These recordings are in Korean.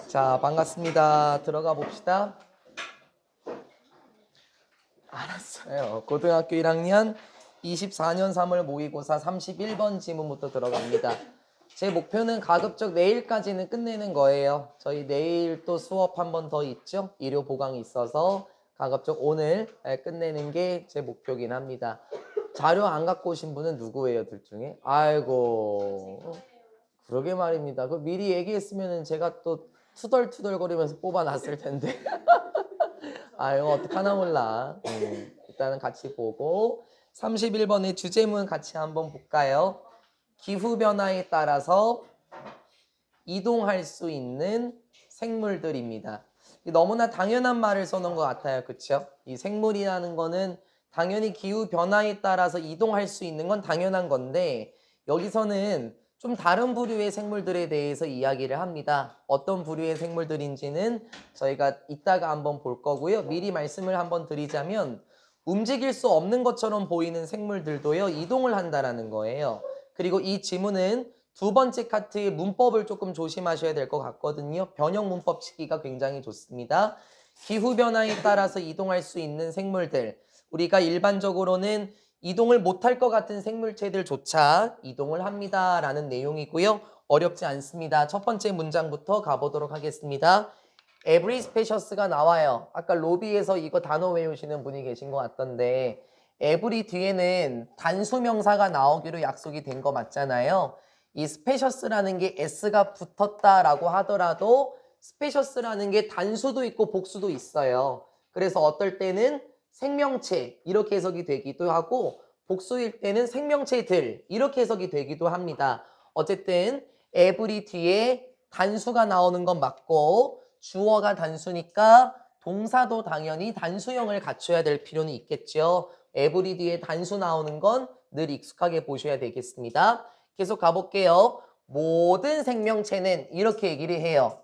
자, 반갑습니다. 들어가 봅시다. 알았어요. 고등학교 1학년 24년 3월 모의고사 31번 지문부터 들어갑니다. 제 목표는 가급적 내일까지는 끝내는 거예요. 저희 내일 또 수업 한 번 더 있죠? 일요 보강이 있어서 가급적 오늘 끝내는 게 제 목표긴 합니다. 자료 안 갖고 오신 분은 누구예요, 둘 중에? 아이고, 그러게 말입니다. 그 미리 얘기했으면 제가 또 투덜투덜거리면서 뽑아놨을 텐데. 아유, 어떡하나 몰라. 일단은 같이 보고 31번의 주제문 같이 한번 볼까요? 기후변화에 따라서 이동할 수 있는 생물들입니다. 너무나 당연한 말을 써놓은 것 같아요. 그쵸? 이 생물이라는 거는 당연히 기후변화에 따라서 이동할 수 있는 건 당연한 건데 여기서는 좀 다른 부류의 생물들에 대해서 이야기를 합니다. 어떤 부류의 생물들인지는 저희가 이따가 한번 볼 거고요. 미리 말씀을 한번 드리자면 움직일 수 없는 것처럼 보이는 생물들도요. 이동을 한다라는 거예요. 그리고 이 지문은 두 번째 카트의 문법을 조금 조심하셔야 될 것 같거든요. 변형 문법 치기가 굉장히 좋습니다. 기후변화에 따라서 이동할 수 있는 생물들. 우리가 일반적으로는 이동을 못할 것 같은 생물체들조차 이동을 합니다. 라는 내용이고요. 어렵지 않습니다. 첫 번째 문장부터 가보도록 하겠습니다. every specious가 나와요. 아까 로비에서 이거 단어 외우시는 분이 계신 것 같던데 every 뒤에는 단수명사가 나오기로 약속이 된 거 맞잖아요. 이 spacious라는 게 s가 붙었다라고 하더라도 spacious라는 게 단수도 있고 복수도 있어요. 그래서 어떨 때는 생명체 이렇게 해석이 되기도 하고 복수일 때는 생명체들 이렇게 해석이 되기도 합니다. 어쨌든 every 뒤에 단수가 나오는 건 맞고 주어가 단수니까 동사도 당연히 단수형을 갖춰야 될 필요는 있겠죠. every 뒤에 단수 나오는 건 늘 익숙하게 보셔야 되겠습니다. 계속 가볼게요. 모든 생명체는 이렇게 얘기를 해요.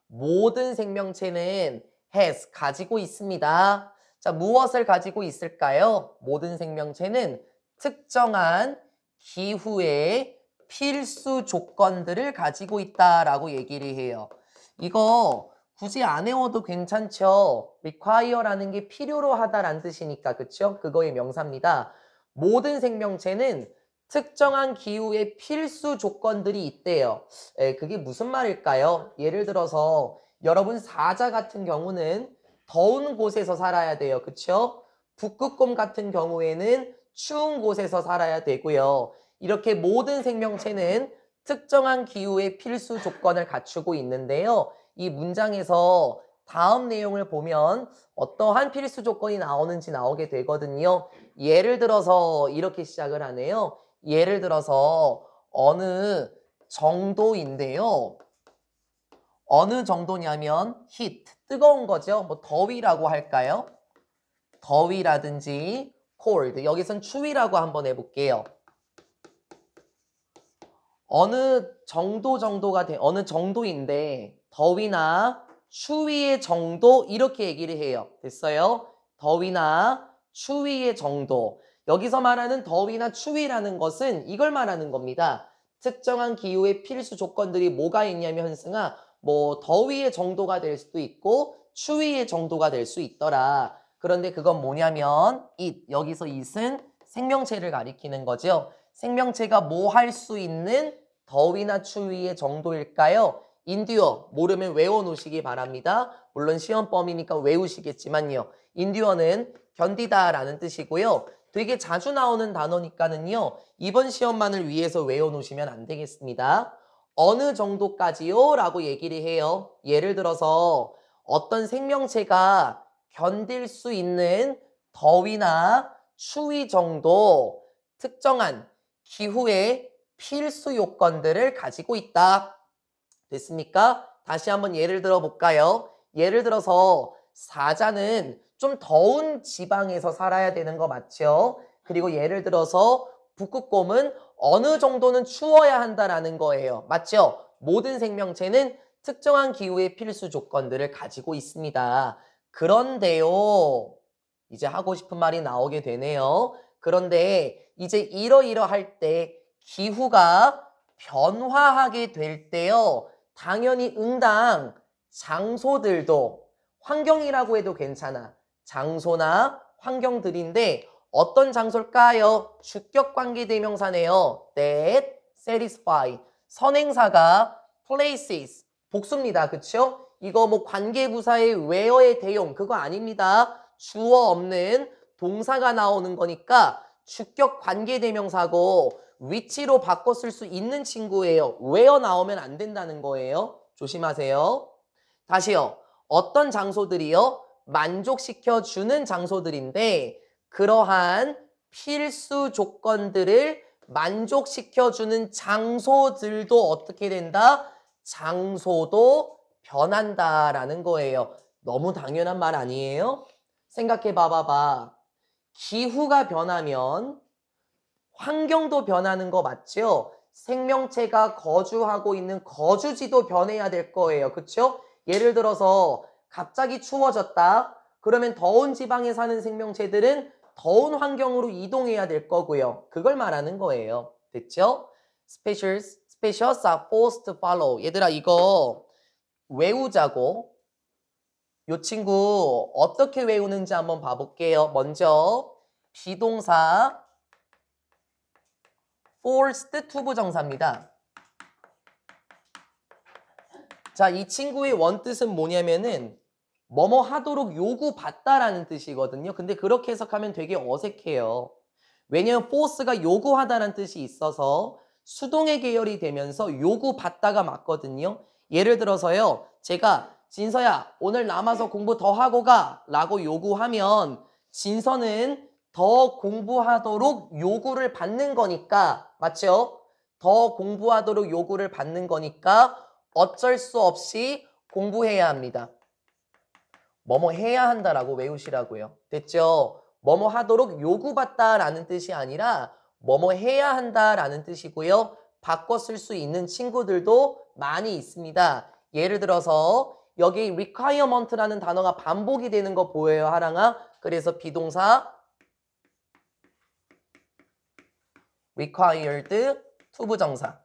모든 생명체는 has 가지고 있습니다. 자, 무엇을 가지고 있을까요? 모든 생명체는 특정한 기후의 필수 조건들을 가지고 있다라고 얘기를 해요. 이거 굳이 안 외워도 괜찮죠? require라는 게 필요로 하다라는 뜻이니까, 그쵸? 그거의 명사입니다. 모든 생명체는 특정한 기후의 필수 조건들이 있대요. 그게 무슨 말일까요? 예를 들어서 여러분 사자 같은 경우는 더운 곳에서 살아야 돼요. 그쵸? 북극곰 같은 경우에는 추운 곳에서 살아야 되고요. 이렇게 모든 생명체는 특정한 기후의 필수 조건을 갖추고 있는데요. 이 문장에서 다음 내용을 보면 어떠한 필수 조건이 나오는지 나오게 되거든요. 예를 들어서 이렇게 시작을 하네요. 예를 들어서 어느 정도인데요. 어느 정도냐면 heat, 뜨거운 거죠. 뭐 더위라고 할까요? 더위라든지 cold, 여기선 추위라고 한번 해볼게요. 어느 정도인데 더위나 추위의 정도 이렇게 얘기를 해요. 됐어요? 더위나 추위의 정도. 여기서 말하는 더위나 추위라는 것은 이걸 말하는 겁니다. 특정한 기후의 필수 조건들이 뭐가 있냐면 현승아, 뭐 더위의 정도가 될 수도 있고 추위의 정도가 될 수 있더라. 그런데 그건 뭐냐면 it, 여기서 it은 생명체를 가리키는 거죠. 생명체가 뭐 할 수 있는 더위나 추위의 정도일까요? 인듀어, 모르면 외워놓으시기 바랍니다. 물론 시험 범위니까 외우시겠지만요. 인듀어는 견디다라는 뜻이고요. 되게 자주 나오는 단어니까는요. 이번 시험만을 위해서 외워놓으시면 안 되겠습니다. 어느 정도까지요? 라고 얘기를 해요. 예를 들어서 어떤 생명체가 견딜 수 있는 더위나 추위 정도 특정한 기후의 필수 요건들을 가지고 있다. 됐습니까? 다시 한번 예를 들어 볼까요? 예를 들어서 사자는 좀 더운 지방에서 살아야 되는 거 맞죠? 그리고 예를 들어서 북극곰은 어느 정도는 추워야 한다라는 거예요. 맞죠? 모든 생명체는 특정한 기후의 필수 조건들을 가지고 있습니다. 그런데요, 이제 하고 싶은 말이 나오게 되네요. 그런데 이제 이러이러할 때 기후가 변화하게 될 때요. 당연히 응당 장소들도 환경이라고 해도 괜찮아. 장소나 환경들인데 어떤 장소일까요? 주격관계대명사네요. that satisfy. 선행사가 places. 복수입니다. 그쵸? 이거 뭐 관계부사의 where의 대용 그거 아닙니다. 주어 없는 동사가 나오는 거니까 주격관계대명사고 위치로 바꿔 쓸 수 있는 친구예요. where 나오면 안 된다는 거예요. 조심하세요. 다시요. 어떤 장소들이요? 만족시켜주는 장소들인데 그러한 필수 조건들을 만족시켜주는 장소들도 어떻게 된다? 장소도 변한다라는 거예요. 너무 당연한 말 아니에요? 생각해 봐봐. 기후가 변하면 환경도 변하는 거 맞죠? 생명체가 거주하고 있는 거주지도 변해야 될 거예요. 그쵸? 예를 들어서 갑자기 추워졌다. 그러면 더운 지방에 사는 생명체들은 더운 환경으로 이동해야 될 거고요. 그걸 말하는 거예요. 됐죠? Species are forced to follow. 얘들아 이거 외우자고. 요 친구 어떻게 외우는지 한번 봐볼게요. 먼저 비동사 forced 투부정사입니다. 자, 이 친구의 원뜻은 뭐냐면은 뭐뭐 하도록 요구받다라는 뜻이거든요. 근데 그렇게 해석하면 되게 어색해요. 왜냐면 force가 요구하다라는 뜻이 있어서 수동의 계열이 되면서 요구받다가 맞거든요. 예를 들어서요. 제가 진서야 오늘 남아서 공부 더 하고 가 라고 요구하면 진서는 더 공부하도록 요구를 받는 거니까 맞죠? 더 공부하도록 요구를 받는 거니까 어쩔 수 없이 공부해야 합니다. 뭐뭐 해야 한다라고 외우시라고요. 됐죠? 뭐뭐 하도록 요구받다라는 뜻이 아니라 뭐뭐 해야 한다라는 뜻이고요. 바꿔 쓸 수 있는 친구들도 많이 있습니다. 예를 들어서 여기 requirement라는 단어가 반복이 되는 거 보여요, 하랑아? 그래서 비동사 required 투부정사.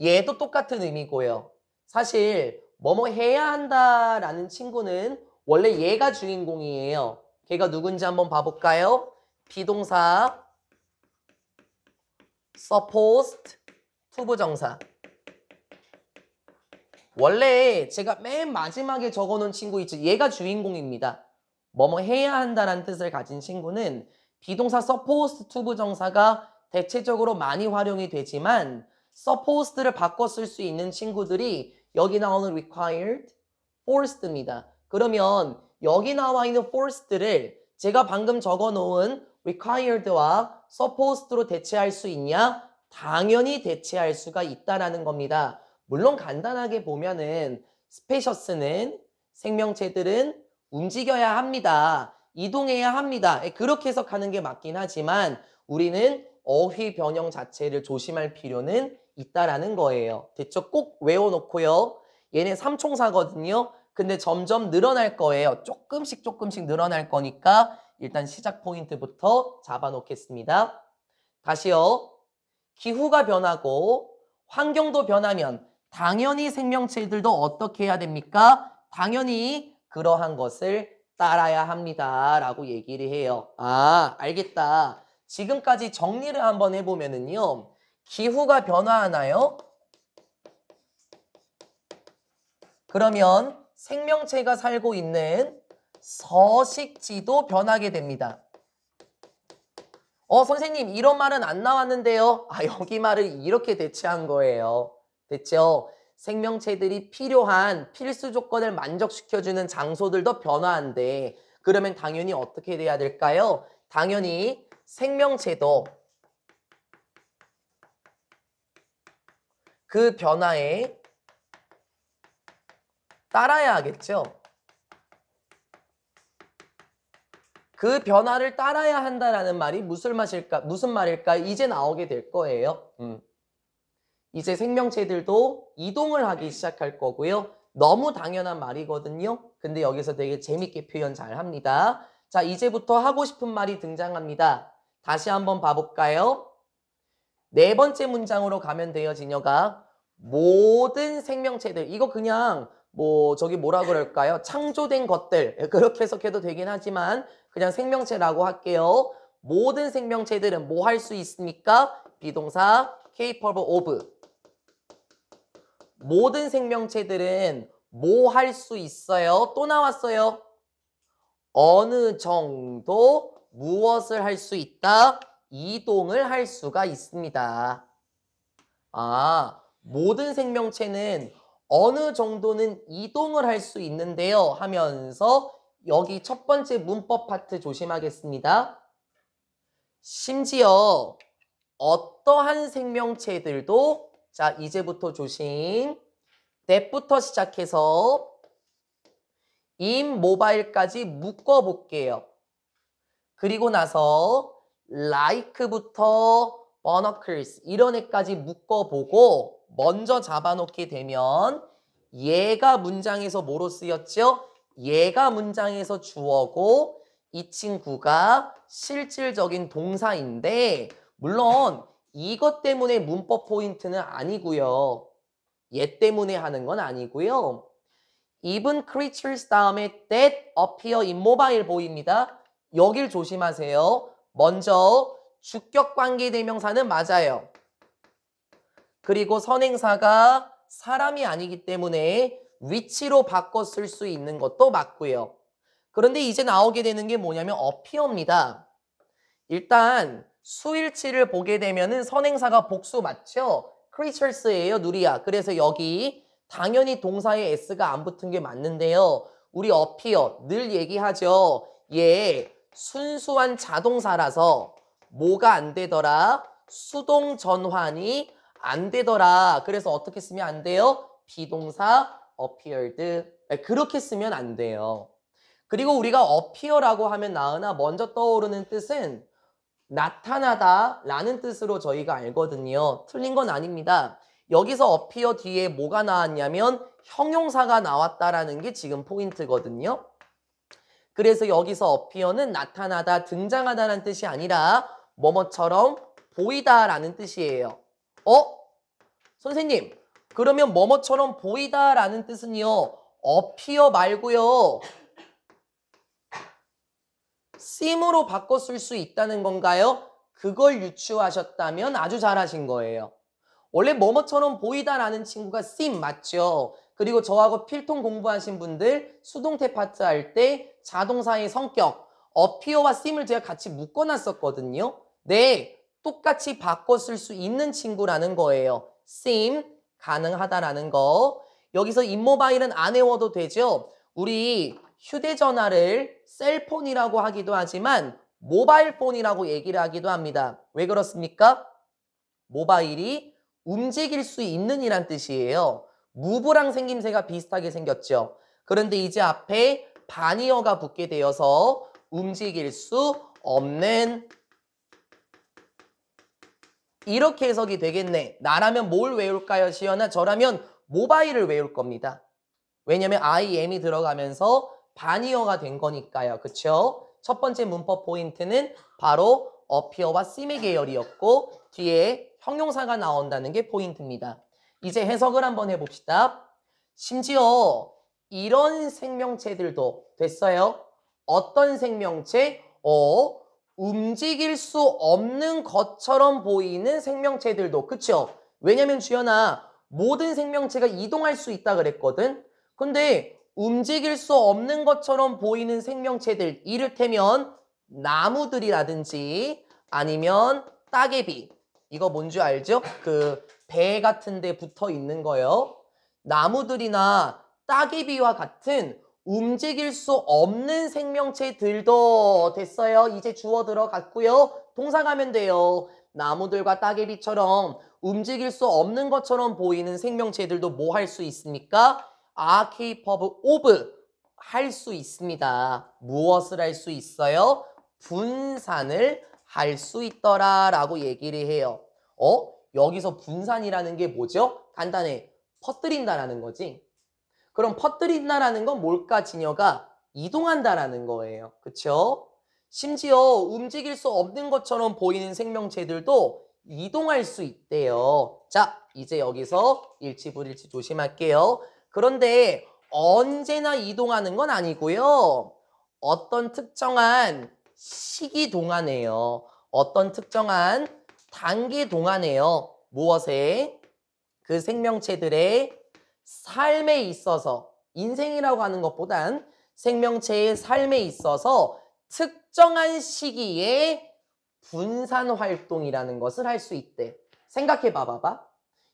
얘도 똑같은 의미고요. 사실 뭐뭐 해야 한다라는 친구는 원래 얘가 주인공이에요. 걔가 누군지 한번 봐볼까요? 비동사 supposed 투부정사. 원래 제가 맨 마지막에 적어놓은 친구 있죠. 얘가 주인공입니다. 뭐뭐 해야 한다라는 뜻을 가진 친구는 비동사 supposed 투부정사가 대체적으로 많이 활용이 되지만 supposed를 바꿔 쓸 수 있는 친구들이 여기 나오는 required, forced입니다. 그러면 여기 나와 있는 forced를 제가 방금 적어놓은 required와 supposed로 대체할 수 있냐? 당연히 대체할 수가 있다라는 겁니다. 물론 간단하게 보면은 스페셔스는 생명체들은 움직여야 합니다. 이동해야 합니다. 그렇게 해석하는 게 맞긴 하지만 우리는 어휘 변형 자체를 조심할 필요는 있다라는 거예요. 됐죠? 꼭 외워놓고요. 얘네 삼총사거든요. 근데 점점 늘어날 거예요. 조금씩 늘어날 거니까 일단 시작 포인트부터 잡아놓겠습니다. 다시요. 기후가 변하고 환경도 변하면 당연히 생명체들도 어떻게 해야 됩니까? 당연히 그러한 것을 따라야 합니다. 라고 얘기를 해요. 아, 알겠다. 지금까지 정리를 한번 해보면은요. 기후가 변화하나요? 그러면 생명체가 살고 있는 서식지도 변하게 됩니다. 선생님 이런 말은 안 나왔는데요. 여기 말을 이렇게 대체한 거예요. 됐죠? 생명체들이 필요한 필수 조건을 만족시켜주는 장소들도 변화한대. 그러면 당연히 어떻게 돼야 될까요? 당연히 생명체도 그 변화에 따라야 하겠죠. 그 변화를 따라야 한다라는 말이 무슨 말일까? 이제 나오게 될 거예요. 이제 생명체들도 이동을 하기 시작할 거고요. 너무 당연한 말이거든요. 근데 여기서 되게 재밌게 표현 잘 합니다. 자, 이제부터 하고 싶은 말이 등장합니다. 다시 한번 봐볼까요? 네 번째 문장으로 가면 돼요, 진여가. 모든 생명체들. 이거 그냥 뭐 저기 뭐라 그럴까요? 창조된 것들. 그렇게 해석해도 되긴 하지만 그냥 생명체라고 할게요. 모든 생명체들은 뭐 할 수 있습니까? 비동사 capable of. 모든 생명체들은 뭐 할 수 있어요? 또 나왔어요. 어느 정도 무엇을 할 수 있다? 이동을 할 수가 있습니다. 아, 모든 생명체는 어느 정도는 이동을 할 수 있는데요 하면서 여기 첫 번째 문법 파트 조심하겠습니다. 심지어 어떠한 생명체들도 자 이제부터 조심 that부터 시작해서 in mobile까지 묶어볼게요. 그리고 나서 like부터 barnacles 이런 애까지 묶어보고 먼저 잡아놓게 되면 얘가 문장에서 뭐로 쓰였죠? 얘가 문장에서 주어고 이 친구가 실질적인 동사인데 물론 이것 때문에 문법 포인트는 아니고요. 얘 때문에 하는 건 아니고요. even creatures 다음에 that appear immobile 보입니다. 여길 조심하세요. 먼저 주격 관계 대명사는 맞아요. 그리고 선행사가 사람이 아니기 때문에 위치로 바꿔 쓸 수 있는 것도 맞고요. 그런데 이제 나오게 되는 게 뭐냐면 appear입니다. 일단 수일치를 보게 되면은 선행사가 복수 맞죠? creatures예요, 누리야. 그래서 여기 당연히 동사에 s가 안 붙은 게 맞는데요. 우리 appear 늘 얘기하죠. 얘 순수한 자동사라서 뭐가 안 되더라? 수동 전환이 안 되더라. 그래서 어떻게 쓰면 안 돼요? 비동사 appeared. 그렇게 쓰면 안 돼요. 그리고 우리가 appear라고 하면 나으나 먼저 떠오르는 뜻은 나타나다 라는 뜻으로 저희가 알거든요. 틀린 건 아닙니다. 여기서 appear 뒤에 뭐가 나왔냐면 형용사가 나왔다라는 게 지금 포인트거든요. 그래서 여기서 appear는 나타나다, 등장하다라는 뜻이 아니라 뭐뭐처럼 보이다라는 뜻이에요. 선생님, 그러면 뭐뭐처럼 보이다라는 뜻은요. appear 말고요. seem으로 바꿔 쓸 수 있다는 건가요? 그걸 유추하셨다면 아주 잘하신 거예요. 원래 뭐뭐처럼 보이다라는 친구가 seem 맞죠? 그리고 저하고 필통 공부하신 분들 수동태 파트 할 때 자동사의 성격 appear와 seem을 제가 같이 묶어놨었거든요. 네, 똑같이 바꿔 쓸 수 있는 친구라는 거예요. seem, 가능하다라는 거. 여기서 immobile은 안 외워도 되죠? 우리 휴대전화를 셀폰이라고 하기도 하지만 모바일폰이라고 얘기를 하기도 합니다. 왜 그렇습니까? 모바일이 움직일 수 있는 이란 뜻이에요. 무브랑 생김새가 비슷하게 생겼죠. 그런데 이제 앞에 반이어가 붙게 되어서 움직일 수 없는 이렇게 해석이 되겠네. 나라면 뭘 외울까요, 시연아? 저라면 모바일을 외울 겁니다. 왜냐면 I am이 들어가면서 반이어가 된 거니까요. 그쵸? 첫 번째 문법 포인트는 바로 appear와 seem의 계열이었고 뒤에 형용사가 나온다는 게 포인트입니다. 이제 해석을 한번 해봅시다. 심지어 이런 생명체들도 됐어요. 어떤 생명체? 움직일 수 없는 것처럼 보이는 생명체들도. 그쵸? 왜냐면 주연아 모든 생명체가 이동할 수 있다 그랬거든. 근데 움직일 수 없는 것처럼 보이는 생명체들 이를테면 나무들이라든지 아니면 따개비 이거 뭔지 알죠? 그 배 같은 데 붙어 있는 거요. 나무들이나 따개비와 같은 움직일 수 없는 생명체들도 됐어요. 이제 주어 들어갔고요. 동사 가면 돼요. 나무들과 따개비처럼 움직일 수 없는 것처럼 보이는 생명체들도 뭐 할 수 있습니까? are capable of 할 수 있습니다. 무엇을 할 수 있어요? 분산을 할 수 있더라 라고 얘기를 해요. 여기서 분산이라는 게 뭐죠? 간단해. 퍼뜨린다라는 거지. 그럼 퍼뜨린다라는 건 뭘까, 진여가? 이동한다라는 거예요. 그쵸? 심지어 움직일 수 없는 것처럼 보이는 생명체들도 이동할 수 있대요. 자, 이제 여기서 일치불일치 조심할게요. 그런데 언제나 이동하는 건 아니고요. 어떤 특정한 시기 동안에요. 어떤 특정한 단계 동안에요. 무엇에? 그 생명체들의 삶에 있어서, 인생이라고 하는 것보단 생명체의 삶에 있어서 특정한 시기에 분산 활동이라는 것을 할 수 있대. 생각해 봐봐.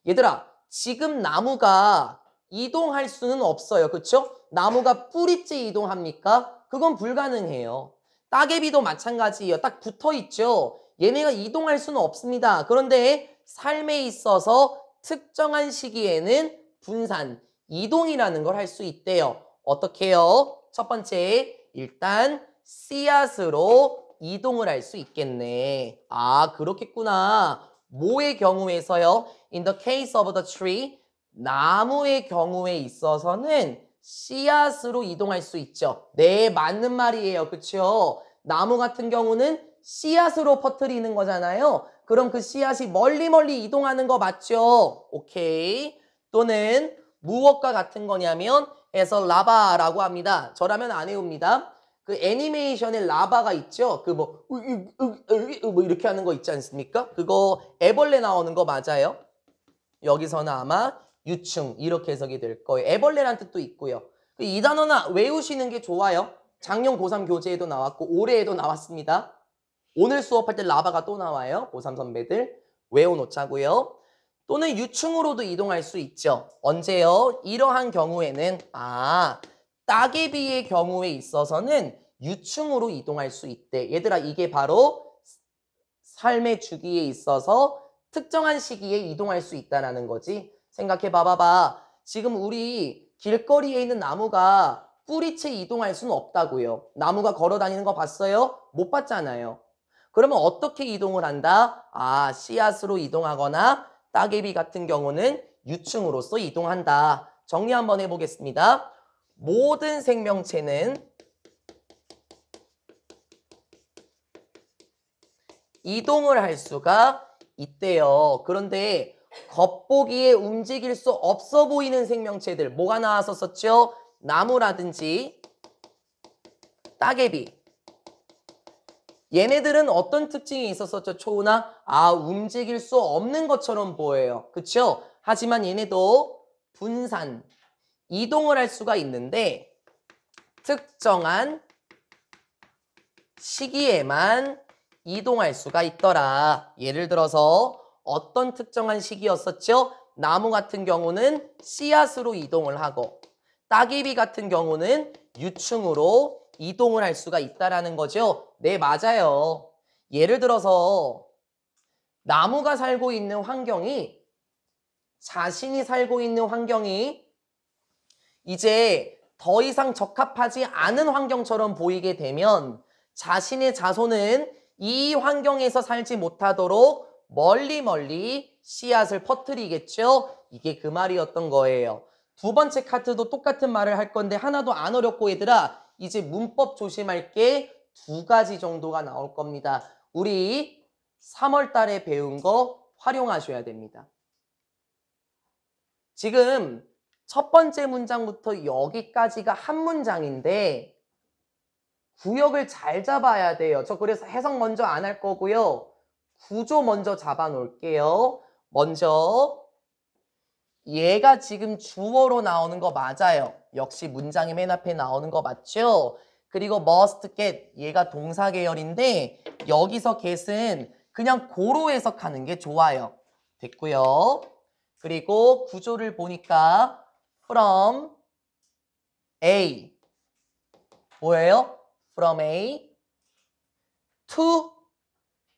얘들아, 지금 나무가 이동할 수는 없어요. 그쵸? 나무가 뿌리째 이동합니까? 그건 불가능해요. 따개비도 마찬가지예요. 딱 붙어 있죠. 얘네가 이동할 수는 없습니다. 그런데 삶에 있어서 특정한 시기에는 분산, 이동이라는 걸 할 수 있대요. 어떻게 해요? 첫 번째, 일단 씨앗으로 이동을 할 수 있겠네. 아, 그렇겠구나. 뭐의 경우에서요? In the case of the tree, 나무의 경우에 있어서는 씨앗으로 이동할 수 있죠. 네, 맞는 말이에요. 그쵸? 나무 같은 경우는 씨앗으로 퍼뜨리는 거잖아요. 그럼 그 씨앗이 멀리 이동하는 거 맞죠? 오케이. 또는 무엇과 같은 거냐면 해서 라바라고 합니다. 저라면 안 해옵니다. 그 애니메이션에 라바가 있죠. 그 뭐 이렇게 하는 거 있지 않습니까? 그거 애벌레 나오는 거 맞아요? 여기서는 아마 유충 이렇게 해석이 될 거예요. 애벌레란 뜻도 있고요. 이 단어는 외우시는 게 좋아요. 작년 고3 교재에도 나왔고 올해에도 나왔습니다. 오늘 수업할 때 라바가 또 나와요. 고3 선배들 외워놓자고요. 또는 유충으로도 이동할 수 있죠. 언제요? 이러한 경우에는 따개비의 경우에 있어서는 유충으로 이동할 수 있대. 얘들아, 이게 바로 삶의 주기에 있어서 특정한 시기에 이동할 수 있다는 거지. 생각해 봐봐. 지금 우리 길거리에 있는 나무가 뿌리채 이동할 수는 없다고요. 나무가 걸어 다니는 거 봤어요? 못 봤잖아요. 그러면 어떻게 이동을 한다? 씨앗으로 이동하거나 따개비 같은 경우는 유충으로서 이동한다. 정리 한번 해보겠습니다. 모든 생명체는 이동을 할 수가 있대요. 그런데 겉보기에 움직일 수 없어 보이는 생명체들 뭐가 나왔었죠? 나무라든지 따개비. 얘네들은 어떤 특징이 있었었죠? 초우나? 움직일 수 없는 것처럼 보여요. 그쵸? 하지만 얘네도 분산, 이동을 할 수가 있는데 특정한 시기에만 이동할 수가 있더라. 예를 들어서 어떤 특정한 시기였었죠? 나무 같은 경우는 씨앗으로 이동을 하고 따개비 같은 경우는 유충으로 이동을 할 수가 있다라는 거죠. 네, 맞아요. 예를 들어서 나무가 살고 있는 환경이 자신이 살고 있는 환경이 이제 더 이상 적합하지 않은 환경처럼 보이게 되면 자신의 자손은 이 환경에서 살지 못하도록 멀리 씨앗을 퍼뜨리겠죠. 이게 그 말이었던 거예요. 두 번째 카드도 똑같은 말을 할 건데 하나도 안 어렵고 얘들아 이제 문법 조심할 게 두 가지 정도가 나올 겁니다. 우리 3월 달에 배운 거 활용하셔야 됩니다. 지금 첫 번째 문장부터 여기까지가 한 문장인데 구역을 잘 잡아야 돼요. 저 그래서 해석 먼저 안 할 거고요. 구조 먼저 잡아 놓을게요. 먼저 얘가 지금 주어로 나오는 거 맞아요. 역시 문장의 맨 앞에 나오는 거 맞죠? 그리고 must get 얘가 동사 계열인데 여기서 get은 그냥 고로 해석하는 게 좋아요. 됐고요. 그리고 구조를 보니까 from A 뭐예요? from A to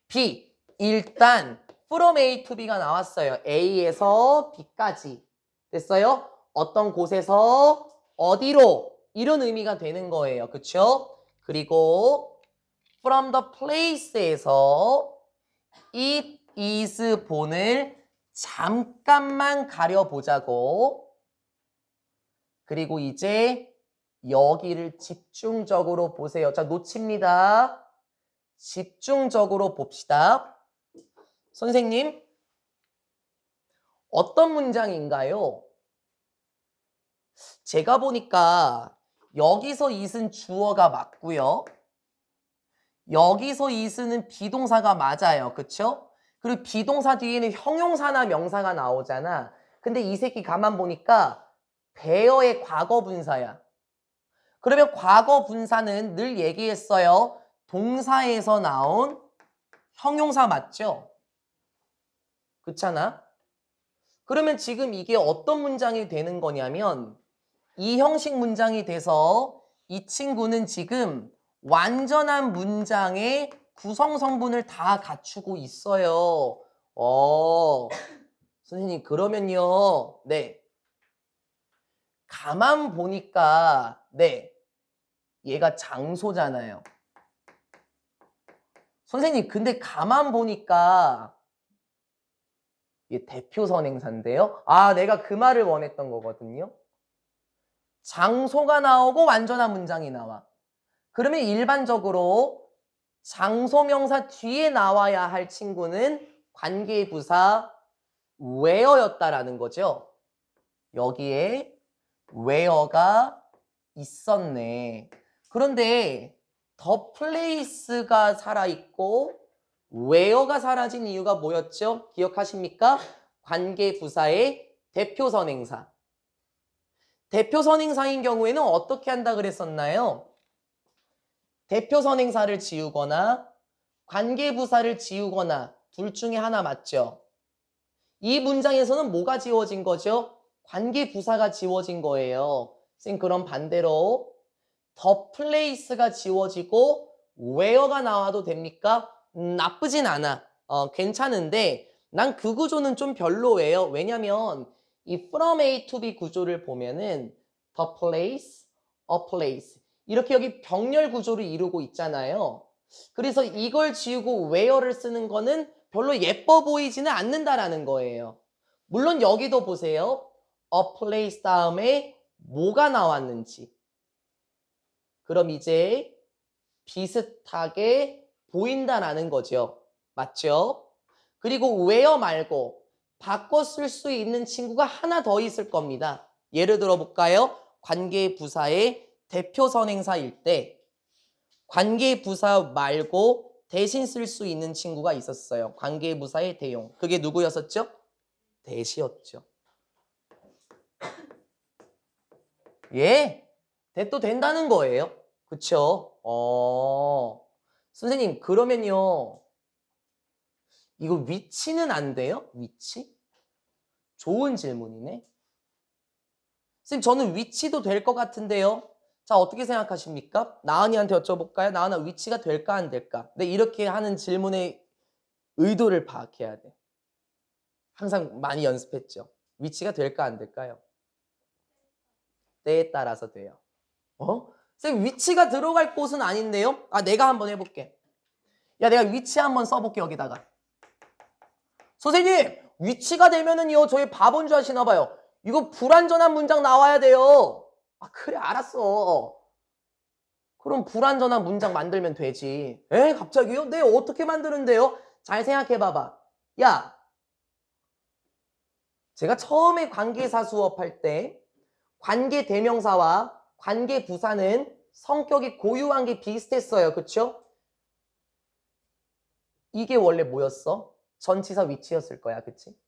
B 일단 from A to B가 나왔어요. A에서 B까지 됐어요? 어떤 곳에서 어디로 이런 의미가 되는 거예요. 그쵸? 그리고 from the place에서 it is 본을 잠깐만 가려보자고. 그리고 이제 여기를 집중적으로 보세요. 자, 놓칩니다. 집중적으로 봅시다. 선생님, 어떤 문장인가요? 제가 보니까 여기서 it은 주어가 맞고요. 여기서 it은 비동사가 맞아요. 그쵸? 그리고 비동사 뒤에는 형용사나 명사가 나오잖아. 근데 이 새끼 가만 보니까 bear의 과거 분사야. 그러면 과거 분사는 늘 얘기했어요. 동사에서 나온 형용사 맞죠? 그렇잖아? 그러면 지금 이게 어떤 문장이 되는 거냐면 이 형식 문장이 돼서 이 친구는 지금 완전한 문장의 구성 성분을 다 갖추고 있어요. 선생님 그러면요. 네. 가만 보니까 네. 얘가 장소잖아요. 선생님 근데 가만 보니까 얘 대표 선행사인데요. 아 내가 그 말을 원했던 거거든요. 장소가 나오고 완전한 문장이 나와. 그러면 일반적으로 장소명사 뒤에 나와야 할 친구는 관계부사 where였다라는 거죠. 여기에 where가 있었네. 그런데 the place가 살아있고 where가 사라진 이유가 뭐였죠? 기억하십니까? 관계부사의 대표선행사. 대표선행사인 경우에는 어떻게 한다 그랬었나요? 대표선행사를 지우거나 관계부사를 지우거나 둘 중에 하나 맞죠? 이 문장에서는 뭐가 지워진 거죠? 관계부사가 지워진 거예요. 선생님 그럼 반대로 the place가 지워지고 where가 나와도 됩니까? 나쁘진 않아. 괜찮은데 난 그 구조는 좀 별로예요. 왜냐면 이 from A to B 구조를 보면은 the place, a place 이렇게 여기 병렬 구조를 이루고 있잖아요. 그래서 이걸 지우고 where를 쓰는 거는 별로 예뻐 보이지는 않는다라는 거예요. 물론 여기도 보세요. a place 다음에 뭐가 나왔는지. 그럼 이제 비슷하게 보인다라는 거죠. 맞죠? 그리고 where 말고 바꿔 쓸 수 있는 친구가 하나 더 있을 겁니다. 예를 들어 볼까요? 관계부사의 대표선행사일 때 관계부사 말고 대신 쓸 수 있는 친구가 있었어요. 관계부사의 대용. 그게 누구였었죠? 대시였죠. 예, 대도 된다는 거예요. 그쵸? 선생님 그러면요. 이거 위치는 안 돼요? 위치? 좋은 질문이네. 선생님 저는 위치도 될 것 같은데요. 자 어떻게 생각하십니까? 나은이한테 여쭤볼까요? 나은아 위치가 될까 안 될까? 근데 이렇게 하는 질문의 의도를 파악해야 돼. 항상 많이 연습했죠. 위치가 될까 안 될까요? 때에 따라서 돼요. 선생님 위치가 들어갈 곳은 아닌데요? 아 내가 한번 해볼게. 야 내가 위치 한번 써볼게 여기다가. 선생님 위치가 되면은요 저희 바본 줄 아시나 봐요. 이거 불완전한 문장 나와야 돼요. 아 그래 알았어. 그럼 불완전한 문장 만들면 되지. 에 갑자기요? 네 어떻게 만드는데요? 잘 생각해 봐봐. 야 제가 처음에 관계사 수업할 때 관계대명사와 관계부사는 성격이 고유한 게 비슷했어요. 그쵸? 이게 원래 뭐였어? 전치사 위치였을 거야. 그치?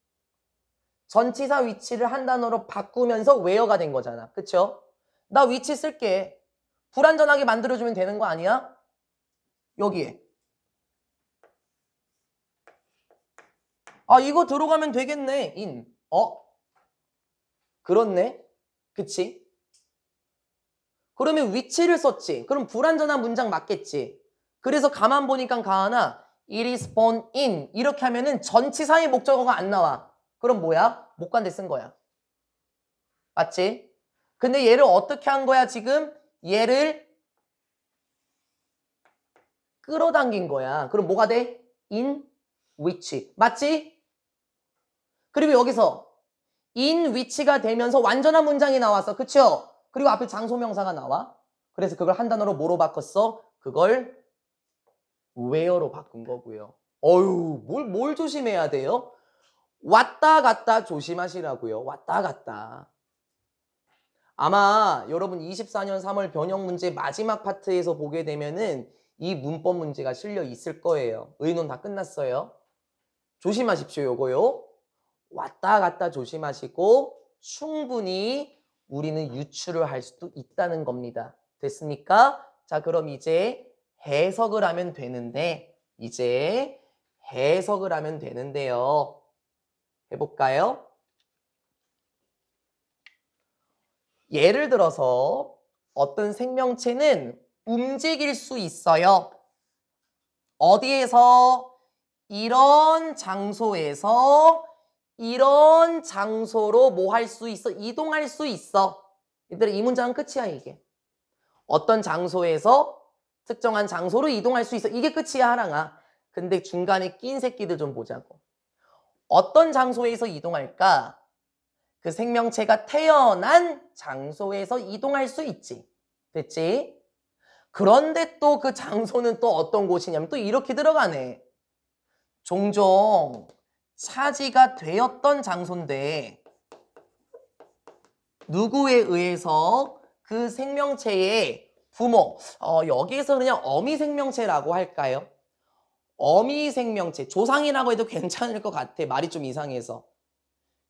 전치사 위치를 한 단어로 바꾸면서 where가 된 거잖아. 그쵸? 나 위치 쓸게. 불완전하게 만들어주면 되는 거 아니야? 여기에. 아 이거 들어가면 되겠네. in. 그렇네. 그치? 그러면 위치를 썼지. 그럼 불완전한 문장 맞겠지. 그래서 가만 보니까 가하나 it is born in 이렇게 하면은 전치사의 목적어가 안 나와. 그럼 뭐야? 목관대 쓴 거야. 맞지? 근데 얘를 어떻게 한 거야 지금? 얘를 끌어당긴 거야. 그럼 뭐가 돼? in which. 맞지? 그리고 여기서 in which가 되면서 완전한 문장이 나왔어. 그쵸? 그리고 앞에 장소명사가 나와. 그래서 그걸 한 단어로 뭐로 바꿨어? 그걸 where로 바꾼 거고요. 어휴, 뭘 조심해야 돼요? 왔다 갔다 조심하시라고요. 왔다 갔다. 아마 여러분 24년 3월 변형 문제 마지막 파트에서 보게 되면은 이 문법 문제가 실려 있을 거예요. 의논 다 끝났어요. 조심하십시오, 요거요. 왔다 갔다 조심하시고 충분히 우리는 유추를 할 수도 있다는 겁니다. 됐습니까? 자, 그럼 이제 해석을 하면 되는데, 해볼까요? 예를 들어서 어떤 생명체는 움직일 수 있어요. 어디에서? 이런 장소에서 이런 장소로 뭐 할 수 있어? 이동할 수 있어. 얘들아, 이 문장은 끝이야, 이게. 어떤 장소에서 특정한 장소로 이동할 수 있어. 이게 끝이야, 하랑아. 근데 중간에 낀 새끼들 좀 보자고. 어떤 장소에서 이동할까? 그 생명체가 태어난 장소에서 이동할 수 있지. 됐지? 그런데 또 그 장소는 또 어떤 곳이냐면 또 이렇게 들어가네. 종종 차지가 되었던 장소인데 누구에 의해서 그 생명체의 부모, 여기에서 그냥 어미 생명체라고 할까요? 어미 생명체, 조상이라고 해도 괜찮을 것 같아. 말이 좀 이상해서.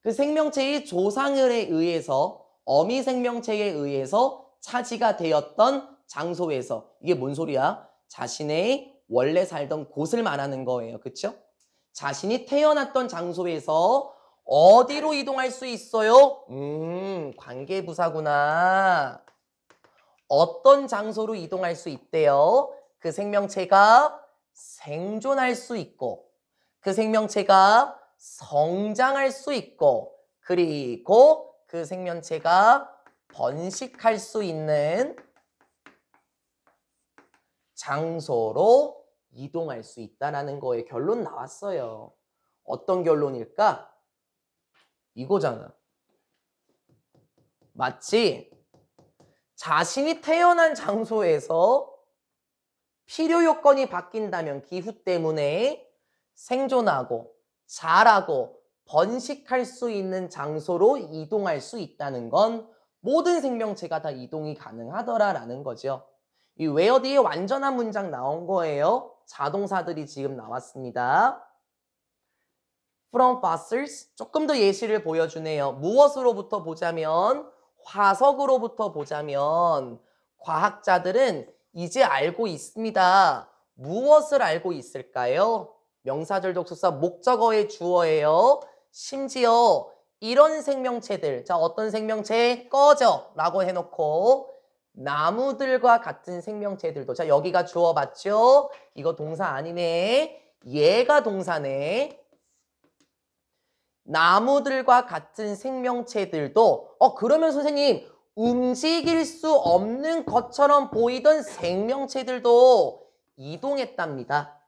그 생명체의 조상에 의해서, 어미 생명체에 의해서 차지가 되었던 장소에서, 이게 뭔 소리야? 자신의 원래 살던 곳을 말하는 거예요. 그쵸? 자신이 태어났던 장소에서 어디로 이동할 수 있어요? 관계부사구나. 어떤 장소로 이동할 수 있대요? 그 생명체가 생존할 수 있고, 그 생명체가 성장할 수 있고, 그리고 그 생명체가 번식할 수 있는 장소로 이동할 수 있다는 거에 결론 나왔어요. 어떤 결론일까? 이거잖아. 맞지? 자신이 태어난 장소에서 필요 요건이 바뀐다면 기후 때문에 생존하고 자라고 번식할 수 있는 장소로 이동할 수 있다는 건 모든 생명체가 다 이동이 가능하더라라는 거죠. 이 where 뒤에 완전한 문장 나온 거예요. 자동사들이 지금 나왔습니다. From fossils, 조금 더 예시를 보여주네요. 무엇으로부터 보자면, 화석으로부터 보자면 과학자들은 이제 알고 있습니다. 무엇을 알고 있을까요? 명사절 독수사 목적어의 주어예요. 심지어 이런 생명체들, 자, 어떤 생명체? 꺼져 라고 해놓고 나무들과 같은 생명체들도, 자, 여기가 주어 맞죠? 이거 동사 아니네. 얘가 동사네. 나무들과 같은 생명체들도, 그러면 선생님, 움직일 수 없는 것처럼 보이던 생명체들도 이동했답니다.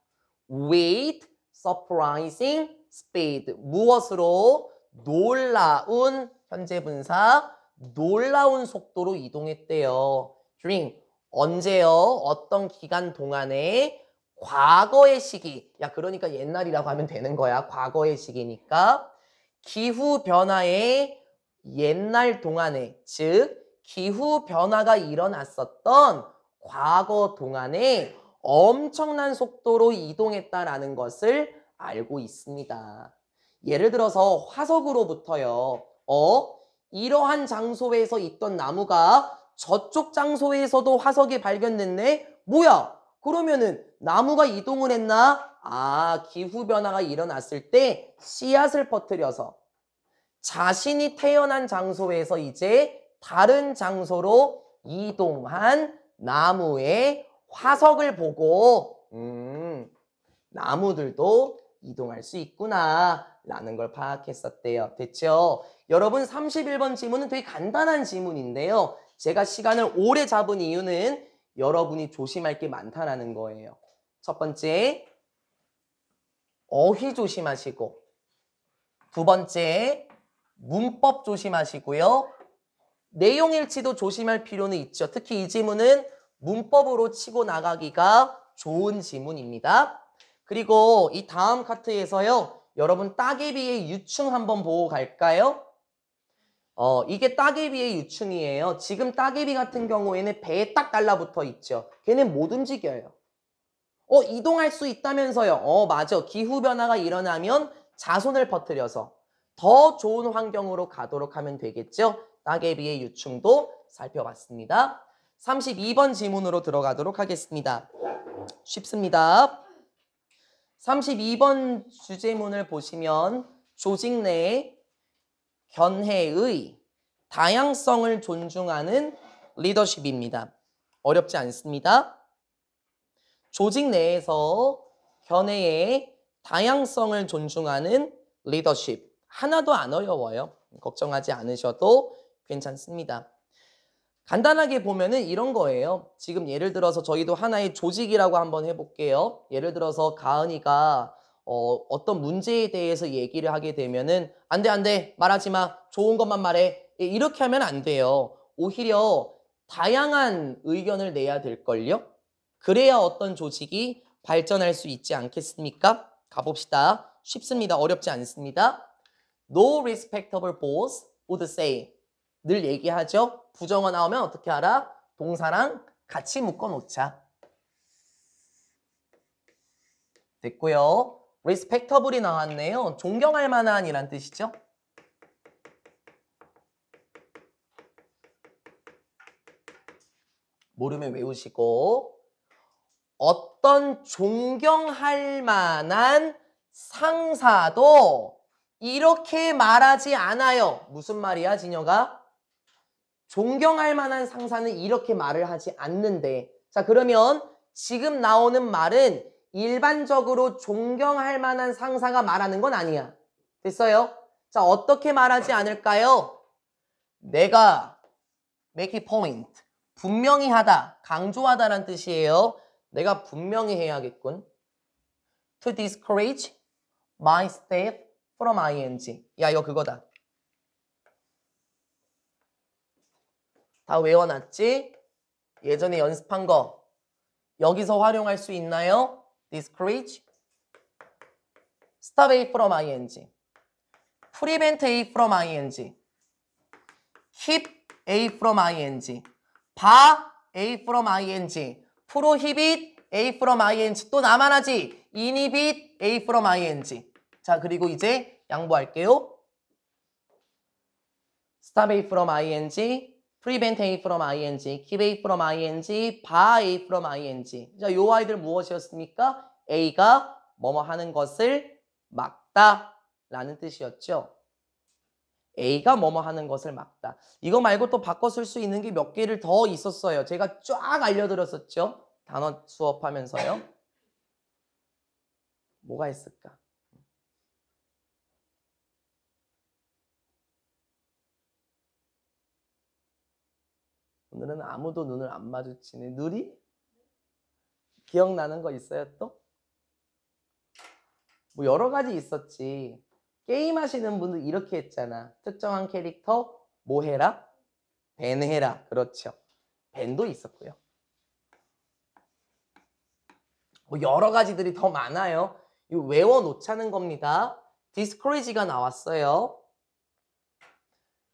With surprising speed. 무엇으로? 놀라운, 현재 분사, 놀라운 속도로 이동했대요. During, 언제요? 어떤 기간 동안에? 과거의 시기. 야, 그러니까 옛날이라고 하면 되는 거야. 과거의 시기니까. 기후변화의 옛날 동안에, 즉 기후변화가 일어났었던 과거 동안에 엄청난 속도로 이동했다라는 것을 알고 있습니다. 예를 들어서 화석으로부터요. 이러한 장소에서 있던 나무가 저쪽 장소에서도 화석이 발견됐네? 뭐야? 그러면은 나무가 이동을 했나? 기후변화가 일어났을 때 씨앗을 퍼뜨려서 자신이 태어난 장소에서 이제 다른 장소로 이동한 나무의 화석을 보고 나무들도 이동할 수 있구나 라는 걸 파악했었대요. 됐죠? 여러분 31번 지문은 되게 간단한 지문인데요. 제가 시간을 오래 잡은 이유는 여러분이 조심할 게 많다라는 거예요. 첫 번째, 어휘 조심하시고, 두 번째, 문법 조심하시고요. 내용 일치도 조심할 필요는 있죠. 특히 이 지문은 문법으로 치고 나가기가 좋은 지문입니다. 그리고 이 다음 카트에서요. 여러분 따개비의 유충 한번 보고 갈까요? 이게 따개비의 유충이에요. 지금 따개비 같은 경우에는 배에 딱 달라붙어 있죠. 걔는 못 움직여요. 이동할 수 있다면서요. 맞아. 기후변화가 일어나면 자손을 퍼뜨려서 더 좋은 환경으로 가도록 하면 되겠죠. 따개비의 유충도 살펴봤습니다. 32번 지문으로 들어가도록 하겠습니다. 쉽습니다. 32번 주제문을 보시면 조직 내 견해의 다양성을 존중하는 리더십입니다. 어렵지 않습니다. 조직 내에서 견해의 다양성을 존중하는 리더십. 하나도 안 어려워요. 걱정하지 않으셔도 괜찮습니다. 간단하게 보면은 이런 거예요. 지금 예를 들어서 저희도 하나의 조직이라고 한번 해볼게요. 예를 들어서 가은이가 어떤 문제에 대해서 얘기를 하게 되면은 안 돼, 말하지 마. 좋은 것만 말해. 이렇게 하면 안 돼요. 오히려 다양한 의견을 내야 될걸요. 그래야 어떤 조직이 발전할 수 있지 않겠습니까? 가봅시다. 쉽습니다. 어렵지 않습니다. No respectable boss would say. 늘 얘기하죠. 부정어 나오면 어떻게 알아? 동사랑 같이 묶어놓자. 됐고요. respectable이 나왔네요. 존경할 만한 이란 뜻이죠. 모르면 외우시고 어떤 존경할 만한 상사도 이렇게 말하지 않아요. 무슨 말이야, 진혁아? 존경할 만한 상사는 이렇게 말을 하지 않는데. 자, 그러면 지금 나오는 말은 일반적으로 존경할 만한 상사가 말하는 건 아니야. 됐어요? 자, 어떻게 말하지 않을까요? 내가 make a point. 분명히 하다, 강조하다라는 뜻이에요. 내가 분명히 해야겠군. To discourage my staff from ing. 야, 이거 그거다. 다 외워놨지? 예전에 연습한 거 여기서 활용할 수 있나요? discourage, stop A from ing, prevent A from ing, keep A from ing, bar A from ing, prohibit A from ing, 또 나만 하지? inhibit A from ing. 자, 그리고 이제 양보할게요. stop A from ing, prevent A from ing, keep A from ing, bar A from ing. 자, 요 아이들 무엇이었습니까? A가 뭐뭐 하는 것을 막다 라는 뜻이었죠. A가 뭐뭐 하는 것을 막다. 이거 말고 또 바꿔 쓸 수 있는 게 몇 개를 더 있었어요. 제가 쫙 알려드렸었죠. 단어 수업하면서요. 뭐가 있을까? 오늘은 아무도 눈을 안 마주치네. 누리? 기억나는 거 있어요 또? 뭐 여러 가지 있었지. 게임 하시는 분들 이렇게 했잖아. 특정한 캐릭터 뭐 해라? 밴 해라. 그렇죠. 밴도 있었고요. 뭐 여러 가지들이 더 많아요. 이거 외워놓자는 겁니다. discourage가 나왔어요.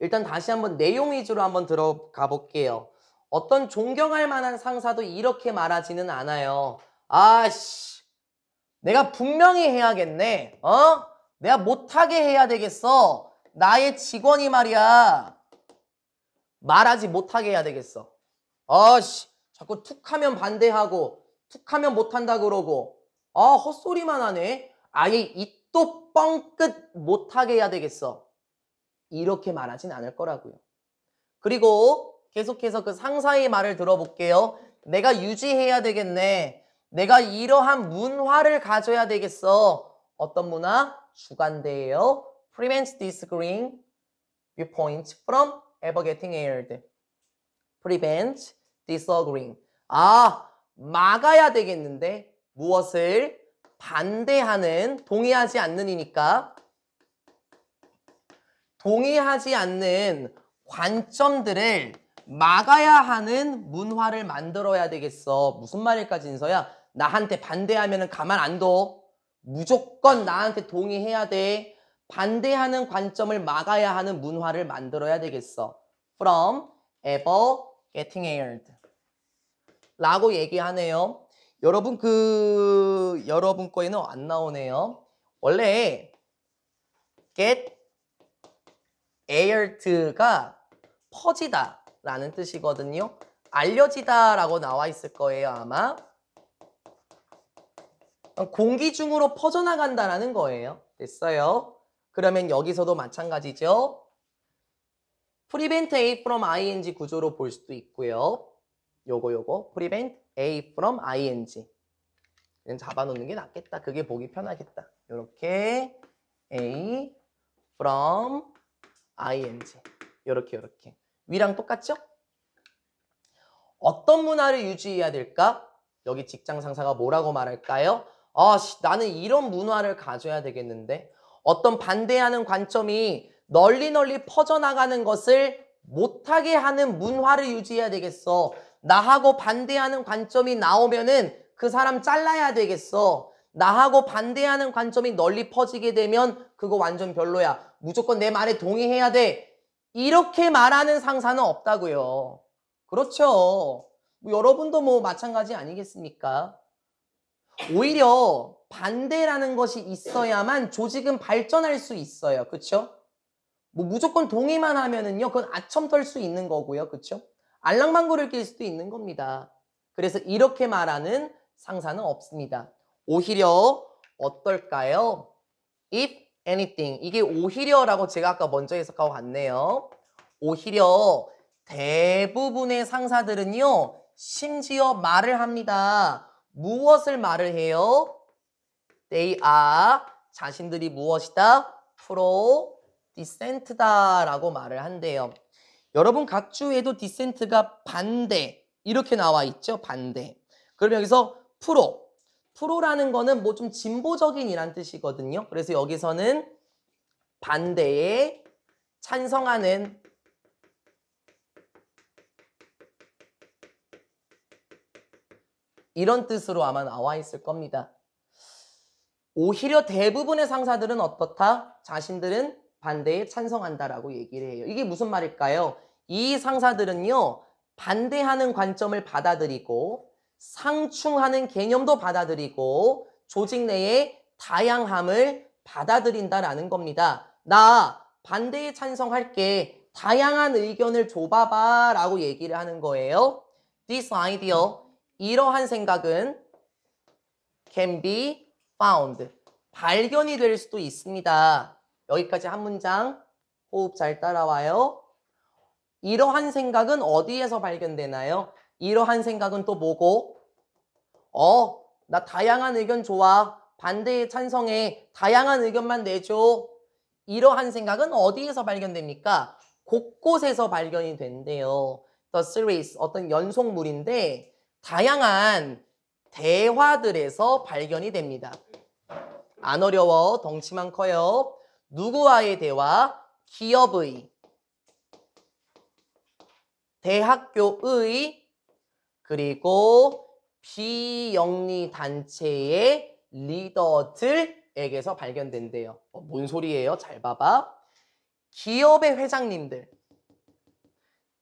일단 다시 한번 내용 위주로 한번 들어가 볼게요. 어떤 존경할 만한 상사도 이렇게 말하지는 않아요. 아씨, 내가 분명히 해야겠네. 내가 못하게 해야 되겠어. 나의 직원이 말이야. 말하지 못하게 해야 되겠어. 자꾸 툭하면 반대하고 툭하면 못한다 그러고 헛소리만 하네. 아예 입도 뻥끗 못하게 해야 되겠어. 이렇게 말하진 않을 거라고요. 그리고 계속해서 그 상사의 말을 들어볼게요. 내가 유지해야 되겠네. 내가 이러한 문화를 가져야 되겠어. 어떤 문화? 주관대예요. Prevents disagreeing viewpoints from ever getting aired. Prevent disagreeing. 막아야 되겠는데 무엇을? 반대하는, 동의하지 않는이니까 동의하지 않는 관점들을 막아야 하는 문화를 만들어야 되겠어. 무슨 말일까 진서야? 나한테 반대하면 가만 안 둬. 무조건 나한테 동의해야 돼. 반대하는 관점을 막아야 하는 문화를 만들어야 되겠어. From ever getting aired. 라고 얘기하네요. 여러분 여러분 거에는 안 나오네요. 원래 get aired가 퍼지다 라는 뜻이거든요. 알려지다 라고 나와 있을 거예요, 아마. 공기 중으로 퍼져나간다라는 거예요. 됐어요? 그러면 여기서도 마찬가지죠. prevent A from ing 구조로 볼 수도 있고요. 요거 prevent A from ing. 그냥 잡아놓는 게 낫겠다. 그게 보기 편하겠다. 요렇게 A from ing. 요렇게. 위랑 똑같죠? 어떤 문화를 유지해야 될까? 여기 직장 상사가 뭐라고 말할까요? 나는 이런 문화를 가져야 되겠는데 어떤 반대하는 관점이 널리 퍼져나가는 것을 못하게 하는 문화를 유지해야 되겠어. 나하고 반대하는 관점이 나오면은 그 사람 잘라야 되겠어. 나하고 반대하는 관점이 널리 퍼지게 되면 그거 완전 별로야. 무조건 내 말에 동의해야 돼. 이렇게 말하는 상사는 없다고요. 그렇죠. 여러분도 마찬가지 아니겠습니까? 오히려 반대라는 것이 있어야만 조직은 발전할 수 있어요. 그렇죠? 무조건 동의만 하면은요, 그건 아첨 털 수 있는 거고요. 그렇죠? 알랑방구를 낄 수도 있는 겁니다. 그래서 이렇게 말하는 상사는 없습니다. 오히려 어떨까요? If anything. 이게 오히려라고 제가 아까 먼저 해석하고 갔네요. 오히려 대부분의 상사들은요, 심지어 말을 합니다. 무엇을 말을 해요? They are, 자신들이 무엇이다? pro-dissent다 라고 말을 한대요. 여러분 각 주에도 dissent가 반대 이렇게 나와 있죠? 반대. 그럼 여기서 프로라는 거는 좀 진보적인 이란 뜻이거든요. 그래서 여기서는 반대에 찬성하는 이런 뜻으로 아마 나와 있을 겁니다. 오히려 대부분의 상사들은 어떻다? 자신들은 반대에 찬성한다라고 얘기를 해요. 이게 무슨 말일까요? 이 상사들은요, 반대하는 관점을 받아들이고 상충하는 개념도 받아들이고 조직 내의 다양함을 받아들인다라는 겁니다. 나 반대에 찬성할게. 다양한 의견을 줘봐봐 라고 얘기를 하는 거예요. This idea, 이러한 생각은 can be found, 발견이 될 수도 있습니다. 여기까지 한 문장 호흡 잘 따라와요. 이러한 생각은 어디에서 발견되나요? 이러한 생각은 또 뭐고? 나 다양한 의견 좋아. 반대에 찬성해. 다양한 의견만 내줘. 이러한 생각은 어디에서 발견됩니까? 곳곳에서 발견이 된대요. The series, 어떤 연속물인데 다양한 대화들에서 발견이 됩니다. 안 어려워. 덩치만 커요. 누구와의 대화? 기업의, 대학교의, 그리고 비영리 단체의 리더들에게서 발견된대요. 뭔 소리예요? 잘 봐봐. 기업의 회장님들,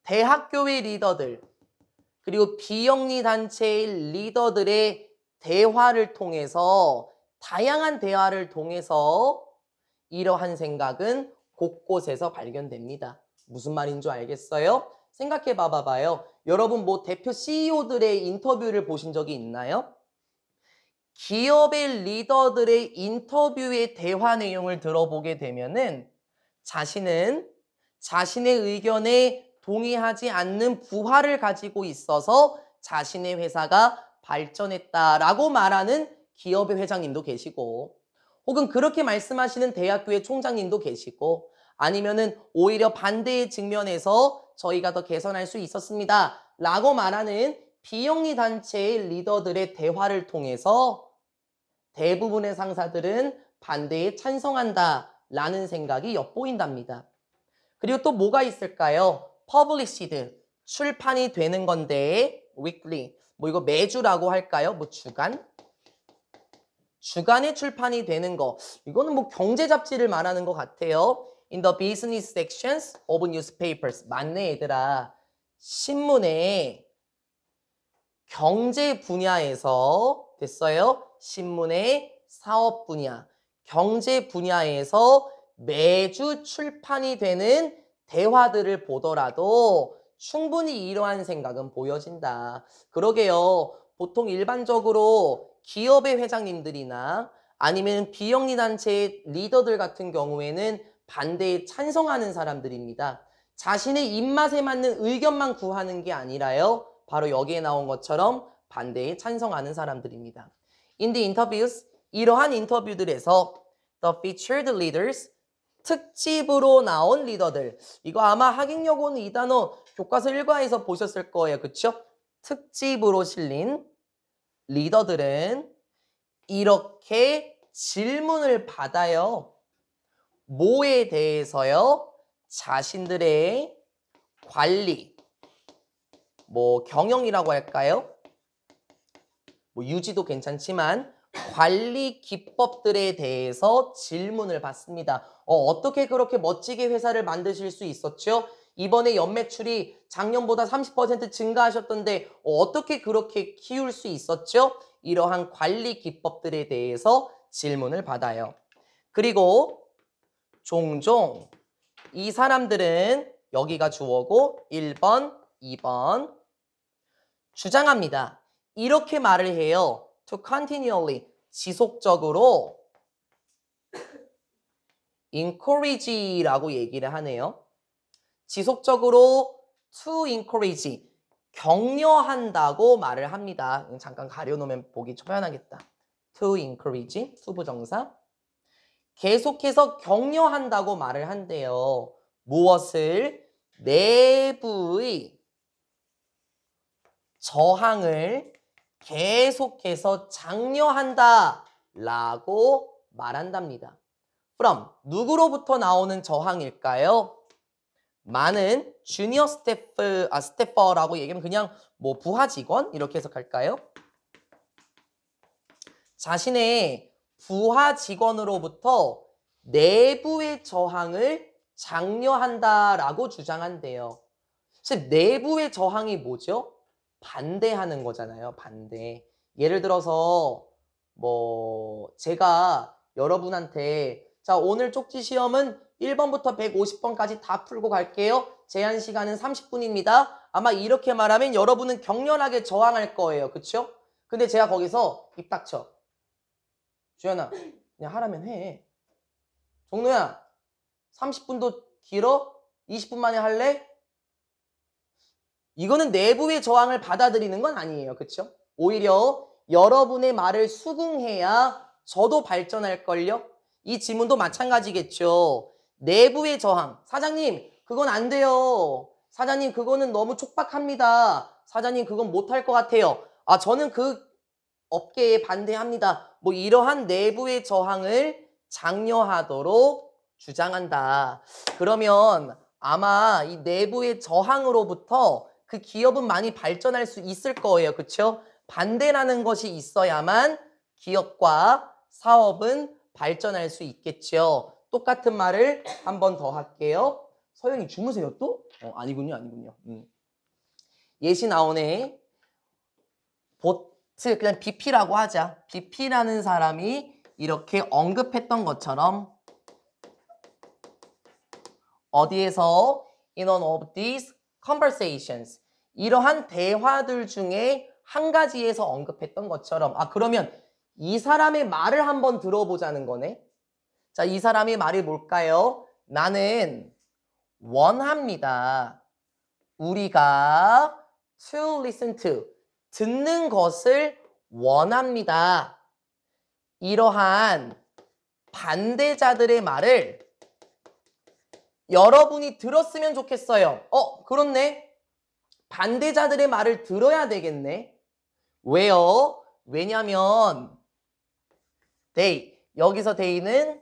대학교의 리더들, 그리고 비영리 단체의 리더들의 대화를 통해서, 다양한 대화를 통해서 이러한 생각은 곳곳에서 발견됩니다. 무슨 말인 줄 알겠어요? 생각해 봐봐요. 여러분 대표 CEO들의 인터뷰를 보신 적이 있나요? 기업의 리더들의 인터뷰의 대화 내용을 들어보게 되면은 자신은 자신의 의견에 동의하지 않는 부하를 가지고 있어서 자신의 회사가 발전했다라고 말하는 기업의 회장님도 계시고, 혹은 그렇게 말씀하시는 대학교의 총장님도 계시고, 아니면은 오히려 반대의 측면에서 저희가 더 개선할 수 있었습니다 라고 말하는 비영리 단체의 리더들의 대화를 통해서 대부분의 상사들은 반대에 찬성한다 라는 생각이 엿보인답니다. 그리고 또 뭐가 있을까요? published, 출판이 되는 건데 weekly, 이거 매주라고 할까요? 주간? 주간에 출판이 되는 거. 이거는 뭐 경제 잡지를 말하는 것 같아요. In the business sections of newspapers. 맞네, 얘들아. 신문에 경제 분야에서 됐어요? 신문의 사업 분야, 경제 분야에서 매주 출판이 되는 대화들을 보더라도 충분히 이러한 생각은 보여진다. 그러게요. 보통 일반적으로 기업의 회장님들이나 아니면 비영리 단체의 리더들 같은 경우에는 반대에 찬성하는 사람들입니다. 자신의 입맛에 맞는 의견만 구하는 게 아니라요. 바로 여기에 나온 것처럼 반대에 찬성하는 사람들입니다. In the interviews, 이러한 인터뷰들에서 the featured leaders, 특집으로 나온 리더들. 이거 아마 학익여고는 이 단어 교과서 1과에서 보셨을 거예요. 그쵸? 특집으로 실린 리더들은 이렇게 질문을 받아요. 뭐에 대해서요? 자신들의 관리, 뭐 경영이라고 할까요? 뭐 유지도 괜찮지만 관리 기법들에 대해서 질문을 받습니다. 어떻게 그렇게 멋지게 회사를 만드실 수 있었죠? 이번에 연매출이 작년보다 30% 증가하셨던데 어떻게 그렇게 키울 수 있었죠? 이러한 관리 기법들에 대해서 질문을 받아요. 그리고 종종 이 사람들은 여기가 주어고 1번, 2번 주장합니다. 이렇게 말을 해요. To continually, 지속적으로 encourage라고 얘기를 하네요. 지속적으로 to encourage, 격려한다고 말을 합니다. 잠깐 가려놓으면 보기 편하겠다. To encourage, to 부정사. 계속해서 격려한다고 말을 한대요. 무엇을? 내부의 저항을 계속해서 장려한다 라고 말한답니다. From, 누구로부터 나오는 저항일까요? 많은 주니어 스태퍼라고 얘기하면 그냥 뭐 부하 직원 이렇게 해석할까요? 자신의 부하 직원으로부터 내부의 저항을 장려한다라고 주장한대요. 즉 내부의 저항이 뭐죠? 반대하는 거잖아요. 반대. 예를 들어서 뭐 제가 여러분한테 자 오늘 쪽지 시험은 1번부터 150번까지 다 풀고 갈게요. 제한 시간은 30분입니다. 아마 이렇게 말하면 여러분은 격렬하게 저항할 거예요. 그쵸? 근데 제가 거기서 입 닥쳐. 주연아 그냥 하라면 해. 종로야 30분도 길어? 20분 만에 할래? 이거는 내부의 저항을 받아들이는 건 아니에요. 그쵸? 오히려 여러분의 말을 수긍해야 저도 발전할걸요? 이 지문도 마찬가지겠죠. 내부의 저항. 사장님, 그건 안 돼요. 사장님, 그거는 너무 촉박합니다. 사장님, 그건 못할 것 같아요. 아, 저는 그 업계에 반대합니다. 뭐 이러한 내부의 저항을 장려하도록 주장한다. 그러면 아마 이 내부의 저항으로부터 그 기업은 많이 발전할 수 있을 거예요. 그렇죠? 반대라는 것이 있어야만 기업과 사업은 발전할 수 있겠죠. 똑같은 말을 한 번 더 할게요. 서영이 주무세요 또? 아니군요. 아니군요. 예시 나오네. 보트 그냥 BP라고 하자. BP라는 사람이 이렇게 언급했던 것처럼 어디에서 in one of these conversations 이러한 대화들 중에 한 가지에서 언급했던 것처럼 그러면 이 사람의 말을 한번 들어보자는 거네. 자, 이 사람의 말이 뭘까요? 나는 원합니다. 우리가 to listen to 듣는 것을 원합니다. 이러한 반대자들의 말을 여러분이 들었으면 좋겠어요. 그렇네. 반대자들의 말을 들어야 되겠네. 왜요? 왜냐면 they, 여기서 they는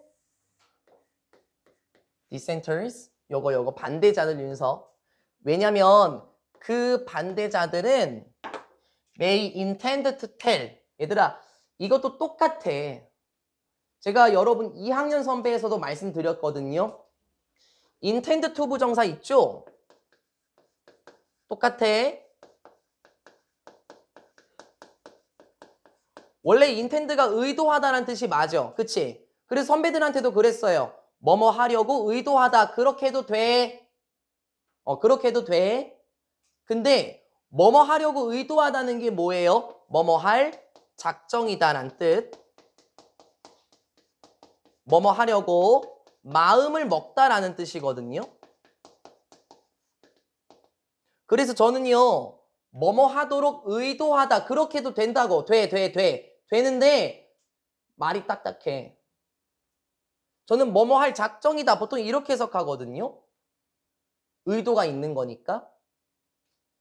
dissenters, 요거 반대자들 윤서. 왜냐면 그 반대자들은 may intend to tell. 얘들아, 이것도 똑같아. 제가 여러분 2학년 선배에서도 말씀드렸거든요. intend to 부정사 있죠? 똑같아. 원래 intend가 의도하다라는 뜻이 맞아. 그치? 그래서 선배들한테도 그랬어요. 뭐뭐 하려고 의도하다. 그렇게 해도 돼. 그렇게 해도 돼. 근데 뭐뭐 하려고 의도하다는 게 뭐예요? 뭐뭐 할 작정이다라는 뜻. 뭐뭐 하려고 마음을 먹다라는 뜻이거든요. 그래서 저는요. 뭐뭐 하도록 의도하다. 그렇게 해도 된다고. 돼. 되는데 말이 딱딱해. 저는 뭐뭐 할 작정이다. 보통 이렇게 해석하거든요. 의도가 있는 거니까.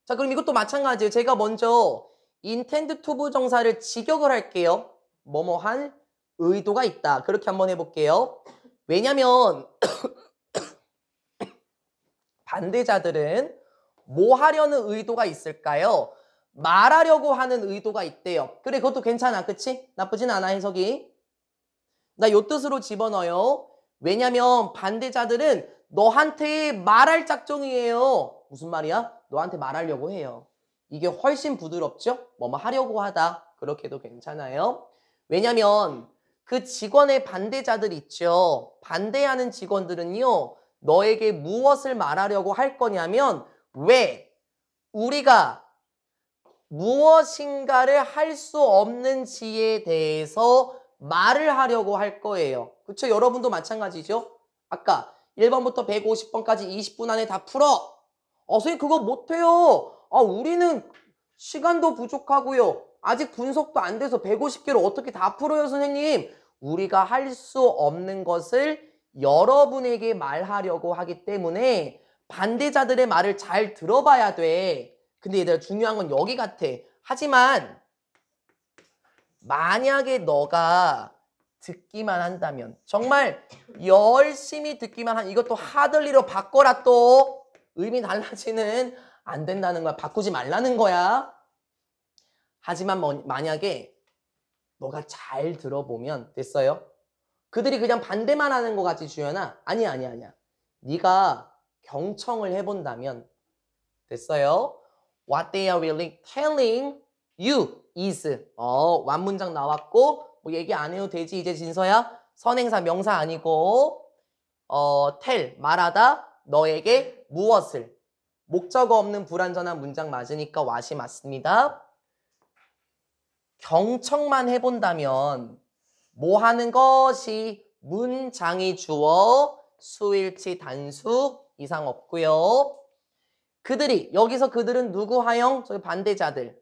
자, 그럼 이것도 마찬가지예요. 제가 먼저 intend to 부정사를 직역을 할게요. 뭐뭐 한 의도가 있다. 그렇게 한번 해볼게요. 왜냐면 반대자들은 뭐 하려는 의도가 있을까요? 말하려고 하는 의도가 있대요. 그래, 그것도 괜찮아. 그치? 나쁘진 않아, 해석이. 나 요 뜻으로 집어넣어요. 왜냐면 반대자들은 너한테 말할 작정이에요. 무슨 말이야? 너한테 말하려고 해요. 이게 훨씬 부드럽죠? 뭐뭐 하려고 하다. 그렇게 해도 괜찮아요. 왜냐면 그 직원의 반대자들 있죠. 반대하는 직원들은요. 너에게 무엇을 말하려고 할 거냐면 왜 우리가 무엇인가를 할 수 없는지에 대해서 말을 하려고 할 거예요. 그렇죠? 여러분도 마찬가지죠? 아까 1번부터 150번까지 20분 안에 다 풀어. 선생님 그거 못해요. 우리는 시간도 부족하고요. 아직 분석도 안 돼서 150개를 어떻게 다 풀어요, 선생님? 우리가 할 수 없는 것을 여러분에게 말하려고 하기 때문에 반대자들의 말을 잘 들어봐야 돼. 근데 얘들아 중요한 건 여기 같아. 하지만 만약에 너가 듣기만 한다면 정말 열심히 듣기만 한 이것도 하들리로 바꿔라 또 의미 달라지는 안 된다는 거야. 바꾸지 말라는 거야. 하지만 만약에 너가 잘 들어보면 됐어요? 그들이 그냥 반대만 하는 거 같지 주연아? 아니야. 네가 경청을 해본다면 됐어요? What they are really telling you is 완문장 나왔고 뭐 얘기 안 해도 되지 이제 진서야? 선행사 명사 아니고 tell 말하다 너에게 무엇을 목적어 없는 불완전한 문장 맞으니까 what이 맞습니다. 경청만 해본다면 뭐 하는 것이 문장이 주어 수일치 단수 이상 없고요. 그들이 여기서 그들은 누구 하영? 저기 반대자들.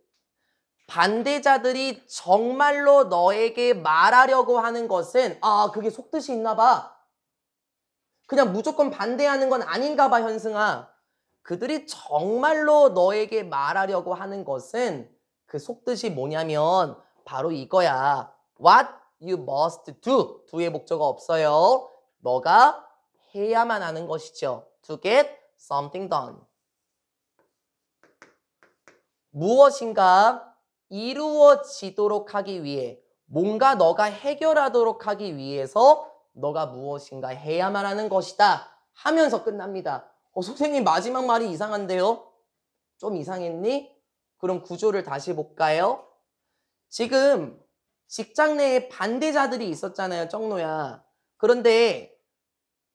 반대자들이 정말로 너에게 말하려고 하는 것은 그게 속뜻이 있나 봐. 그냥 무조건 반대하는 건 아닌가 봐 현승아. 그들이 정말로 너에게 말하려고 하는 것은 그 속뜻이 뭐냐면 바로 이거야. What you must do. do의 목적어 없어요. 너가 해야만 하는 것이죠. To get something done. 무엇인가 이루어지도록 하기 위해 뭔가 너가 해결하도록 하기 위해서 너가 무엇인가 해야만 하는 것이다 하면서 끝납니다. 선생님 마지막 말이 이상한데요? 좀 이상했니? 그럼 구조를 다시 볼까요? 지금 직장 내에 반대자들이 있었잖아요, 정노야. 그런데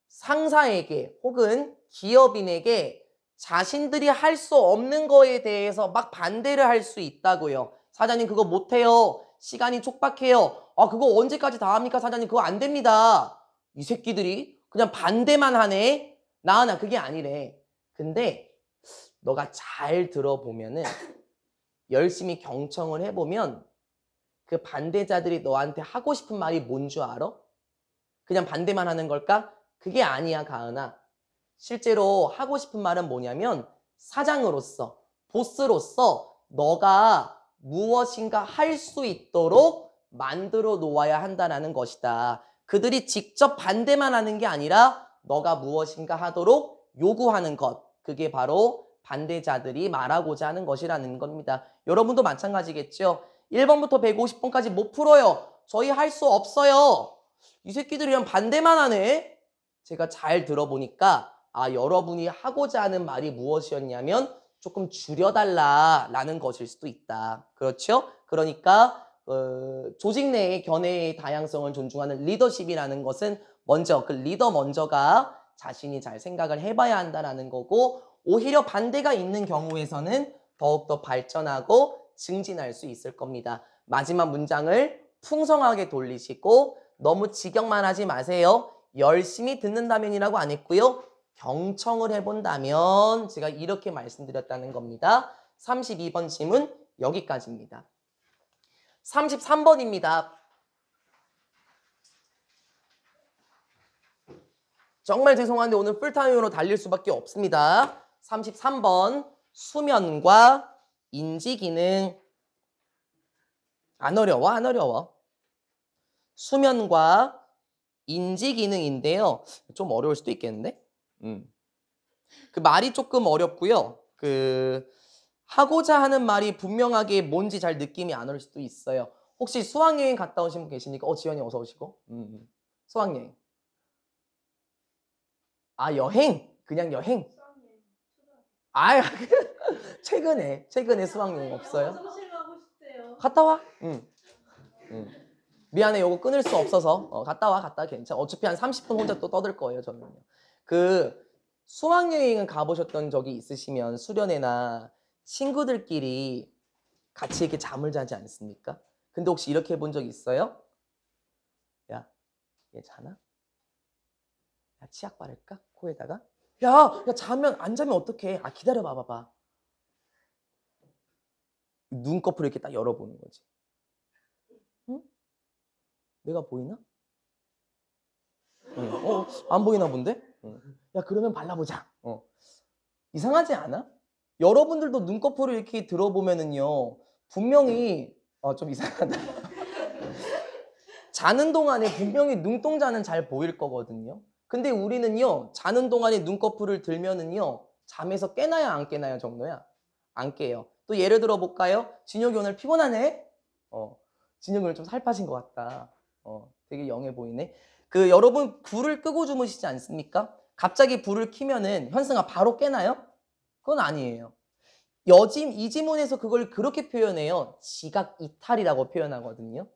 상사에게 혹은 기업인에게 자신들이 할 수 없는 거에 대해서 막 반대를 할 수 있다고요. 사장님 그거 못해요. 시간이 촉박해요. 그거 언제까지 다 합니까 사장님? 그거 안 됩니다. 이 새끼들이 그냥 반대만 하네. 나은아 그게 아니래. 근데 너가 잘 들어보면은 열심히 경청을 해보면 그 반대자들이 너한테 하고 싶은 말이 뭔 줄 알아? 그냥 반대만 하는 걸까? 그게 아니야 가은아. 실제로 하고 싶은 말은 뭐냐면 사장으로서 보스로서 너가 무엇인가 할 수 있도록 만들어 놓아야 한다는 것이다. 그들이 직접 반대만 하는 게 아니라 너가 무엇인가 하도록 요구하는 것. 그게 바로 반대자들이 말하고자 하는 것이라는 겁니다. 여러분도 마찬가지겠죠? 1번부터 150번까지 못 풀어요. 저희 할 수 없어요. 이 새끼들이랑 반대만 하네. 제가 잘 들어보니까 여러분이 하고자 하는 말이 무엇이었냐면 조금 줄여달라라는 것일 수도 있다. 그렇죠? 그러니까 조직 내의 견해의 다양성을 존중하는 리더십이라는 것은 먼저 그 리더 먼저가 자신이 잘 생각을 해봐야 한다라는 거고, 오히려 반대가 있는 경우에서는 더욱더 발전하고 증진할 수 있을 겁니다. 마지막 문장을 풍성하게 돌리시고 너무 직역만 하지 마세요. 열심히 듣는다면이라고 안 했고요. 경청을 해본다면 제가 이렇게 말씀드렸다는 겁니다. 32번 질문 여기까지입니다. 33번입니다. 정말 죄송한데 오늘 풀타임으로 달릴 수밖에 없습니다. 33번 수면과 인지기능. 안 어려워, 안 어려워. 수면과 인지기능인데요. 좀 어려울 수도 있겠는데? 그 말이 조금 어렵고요. 하고자 하는 말이 분명하게 뭔지 잘 느낌이 안 올 수도 있어요. 혹시 수학여행 갔다 오신 분 계시니까? 지연이 어서 오시고. 수학여행. 여행? 그냥 여행? 최근에 수학여행 없어요? 갔다 와. 미안해, 요거 끊을 수 없어서. 갔다 와, 괜찮아. 어차피 한 30분 혼자 또 떠들 거예요, 저는요. 수학여행은 가보셨던 적이 있으시면 수련회나 친구들끼리 같이 이렇게 잠을 자지 않습니까? 근데 혹시 이렇게 해본 적 있어요? 야, 얘 자나? 야, 치약 바를까? 코에다가? 야, 안 자면 어떡해? 기다려 봐봐. 눈꺼풀 이렇게 딱 열어보는 거지. 응? 내가 보이나? 안 보이나 본데? 야, 그러면 발라보자. 이상하지 않아? 여러분들도 눈꺼풀을 이렇게 들어보면은요, 분명히 좀 이상하다. 자는 동안에 분명히 눈동자는 잘 보일 거거든요. 근데 우리는요, 자는 동안에 눈꺼풀을 들면은요, 잠에서 깨나요, 안 깨나요, 정도야? 안 깨요. 또 예를 들어 볼까요? 진혁이 오늘 피곤하네? 진혁이 오늘 좀 살 빠진 것 같다. 되게 영해 보이네. 여러분 불을 끄고 주무시지 않습니까? 갑자기 불을 켜면은 현승아 바로 깨나요? 그건 아니에요. 이 지문에서 그걸 그렇게 표현해요. 지각 이탈이라고 표현하거든요.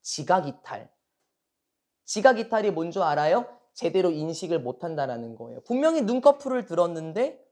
지각 이탈. 지각 이탈이 뭔 줄 알아요? 제대로 인식을 못한다라는 거예요. 분명히 눈꺼풀을 들었는데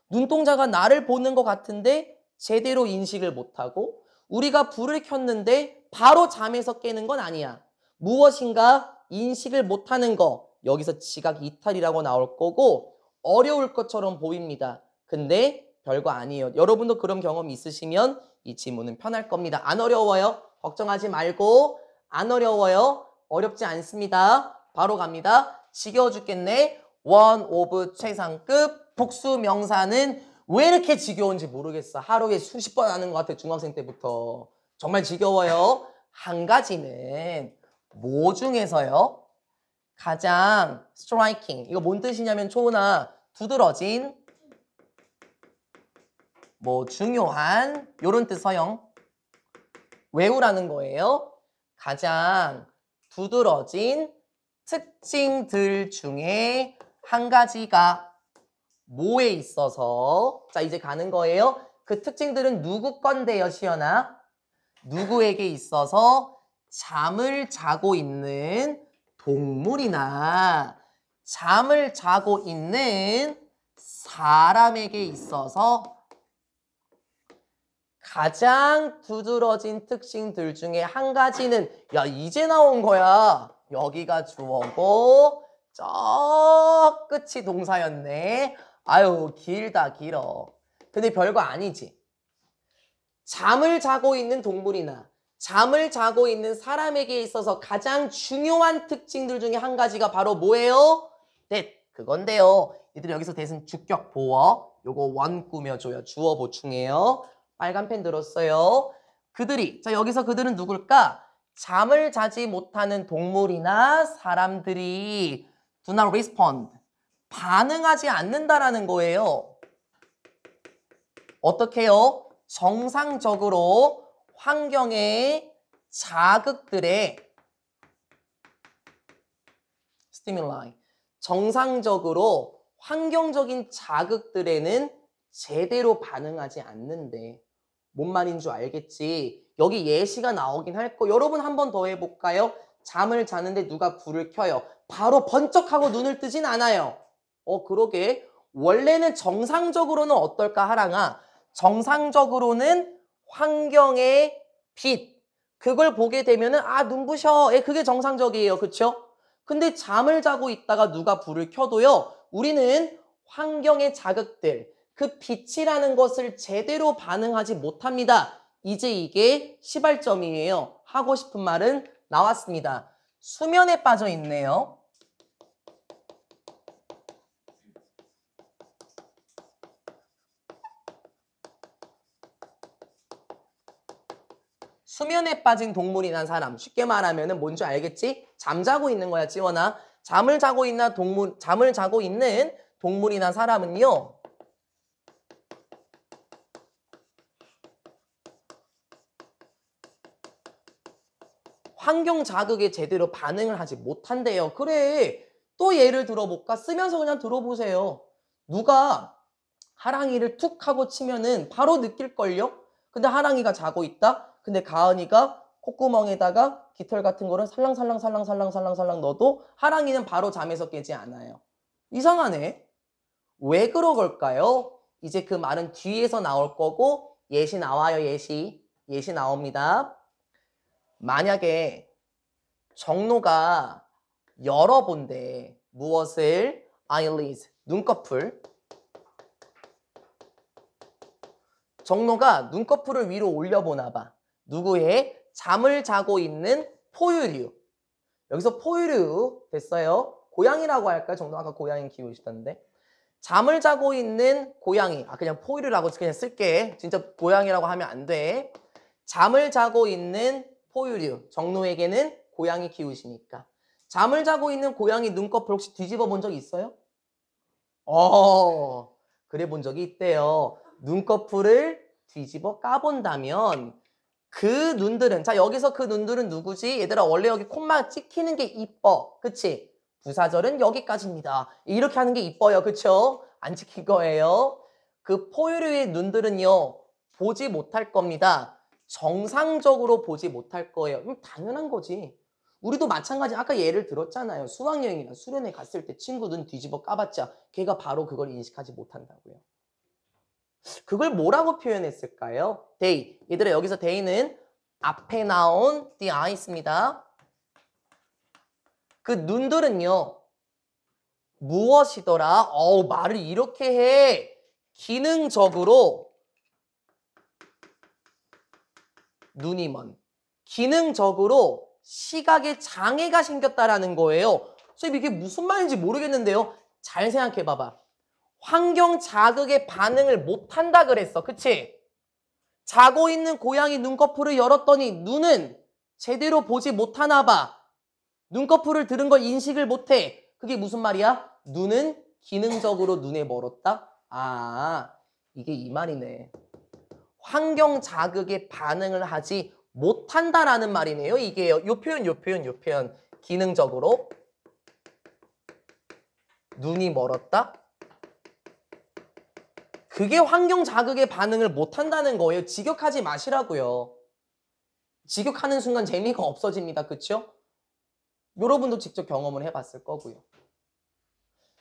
눈동자가 나를 보는 것 같은데 제대로 인식을 못하고, 우리가 불을 켰는데 바로 잠에서 깨는 건 아니야. 무엇인가 인식을 못하는 거, 여기서 지각 이탈이라고 나올 거고 어려울 것처럼 보입니다. 근데 별거 아니에요. 여러분도 그런 경험이 있으시면 이 지문은 편할 겁니다. 안 어려워요. 걱정하지 말고. 안 어려워요. 어렵지 않습니다. 바로 갑니다. 지겨워 죽겠네. 원 오브 최상급 복수 명사는 왜 이렇게 지겨운지 모르겠어. 하루에 수십 번 하는 것 같아, 중학생 때부터. 정말 지겨워요. 한 가지는 뭐 중에서요? 가장 striking. 이거 뭔 뜻이냐면 초은아, 두드러진, 중요한, 요런 뜻 서영. 외우라는 거예요. 가장 두드러진 특징들 중에 한 가지가 뭐에 있어서, 자 이제 가는 거예요. 그 특징들은 누구 건데요, 시연아? 누구에게 있어서 잠을 자고 있는 동물이나 잠을 자고 있는 사람에게 있어서 가장 두드러진 특징들 중에 한 가지는, 야 이제 나온 거야. 여기가 주어고 저 끝이 동사였네. 아유 길다 길어. 근데 별거 아니지. 잠을 자고 있는 동물이나 잠을 자고 있는 사람에게 있어서 가장 중요한 특징들 중에 한 가지가 바로 뭐예요? that. 그건데요. 얘들 여기서 that은 주격 보어. 요거 원 꾸며줘요. 주어 보충해요. 빨간 펜 들었어요. 그들이, 자 여기서 그들은 누굴까? 잠을 자지 못하는 동물이나 사람들이 do not respond. 반응하지 않는다라는 거예요. 어떻게 해요? 정상적으로 환경의 자극들의 stimuli. 정상적으로 환경적인 자극들에는 제대로 반응하지 않는데 뭔 말인 줄 알겠지? 여기 예시가 나오긴 할 거. 여러분 한 번 더 해볼까요? 잠을 자는데 누가 불을 켜요. 바로 번쩍하고 눈을 뜨진 않아요. 그러게. 원래는 정상적으로는 어떨까 하랑아? 정상적으로는 환경의 빛. 그걸 보게 되면은 눈부셔. 그게 정상적이에요. 그쵸? 근데 잠을 자고 있다가 누가 불을 켜도요. 우리는 환경의 자극들, 그 빛이라는 것을 제대로 반응하지 못합니다. 이제 이게 시발점이에요. 하고 싶은 말은 나왔습니다. 수면에 빠져 있네요. 수면에 빠진 동물이란 사람. 쉽게 말하면 뭔지 알겠지? 잠자고 있는 거야, 지원아. 잠을 자고 있는 동물이나 사람은요. 환경 자극에 제대로 반응을 하지 못한대요. 그래. 또 예를 들어볼까? 쓰면서 그냥 들어보세요. 누가 하랑이를 툭 하고 치면은 바로 느낄걸요? 근데 하랑이가 자고 있다? 근데 가은이가 콧구멍에다가 깃털 같은 거를 살랑살랑 넣어도 하랑이는 바로 잠에서 깨지 않아요. 이상하네. 왜 그런 걸까요? 이제 그 말은 뒤에서 나올 거고 예시 나와요. 예시 나옵니다. 만약에 정로가 여러 본데 무엇을? eyelids, 눈꺼풀. 정로가 눈꺼풀을 위로 올려보나 봐. 누구의? 잠을 자고 있는 포유류. 여기서 포유류 됐어요. 고양이라고 할까요? 정로 아까 고양이 키우시던데. 잠을 자고 있는 고양이. 그냥 포유류라고 그냥 쓸게. 진짜 고양이라고 하면 안 돼. 잠을 자고 있는 포유류. 정로에게는 고양이 키우시니까. 잠을 자고 있는 고양이 눈꺼풀 혹시 뒤집어 본 적 있어요? 그래 본 적이 있대요. 눈꺼풀을 뒤집어 까본다면 그 눈들은, 자 여기서 그 눈들은 누구지? 얘들아 원래 여기 콤마 찍히는 게 이뻐. 그치? 부사절은 여기까지입니다. 이렇게 하는 게 이뻐요. 그쵸? 안 찍힌 거예요. 그 포유류의 눈들은요. 보지 못할 겁니다. 정상적으로 보지 못할 거예요. 당연한 거지. 우리도 마찬가지. 아까 예를 들었잖아요. 수학여행이나 수련회 갔을 때 친구 눈 뒤집어 까봤자 걔가 바로 그걸 인식하지 못한다고요. 그걸 뭐라고 표현했을까요? they. 얘들아 여기서 they는 앞에 나온 the eyes입니다. 그 눈들은요. 무엇이더라? 말을 이렇게 해. 기능적으로 눈이 먼. 기능적으로 시각에 장애가 생겼다라는 거예요. 선생님 이게 무슨 말인지 모르겠는데요. 잘 생각해 봐봐. 환경 자극에 반응을 못한다 그랬어. 그치? 자고 있는 고양이 눈꺼풀을 열었더니 눈은 제대로 보지 못하나 봐. 눈꺼풀을 들은 걸 인식을 못해. 그게 무슨 말이야? 눈은 기능적으로 눈에 멀었다? 이게 이 말이네. 환경 자극에 반응을 하지 못한다라는 말이네요. 이게요. 요 표현. 기능적으로 눈이 멀었다? 그게 환경 자극에 반응을 못한다는 거예요. 직역하지 마시라고요. 직역하는 순간 재미가 없어집니다. 그쵸? 여러분도 직접 경험을 해봤을 거고요.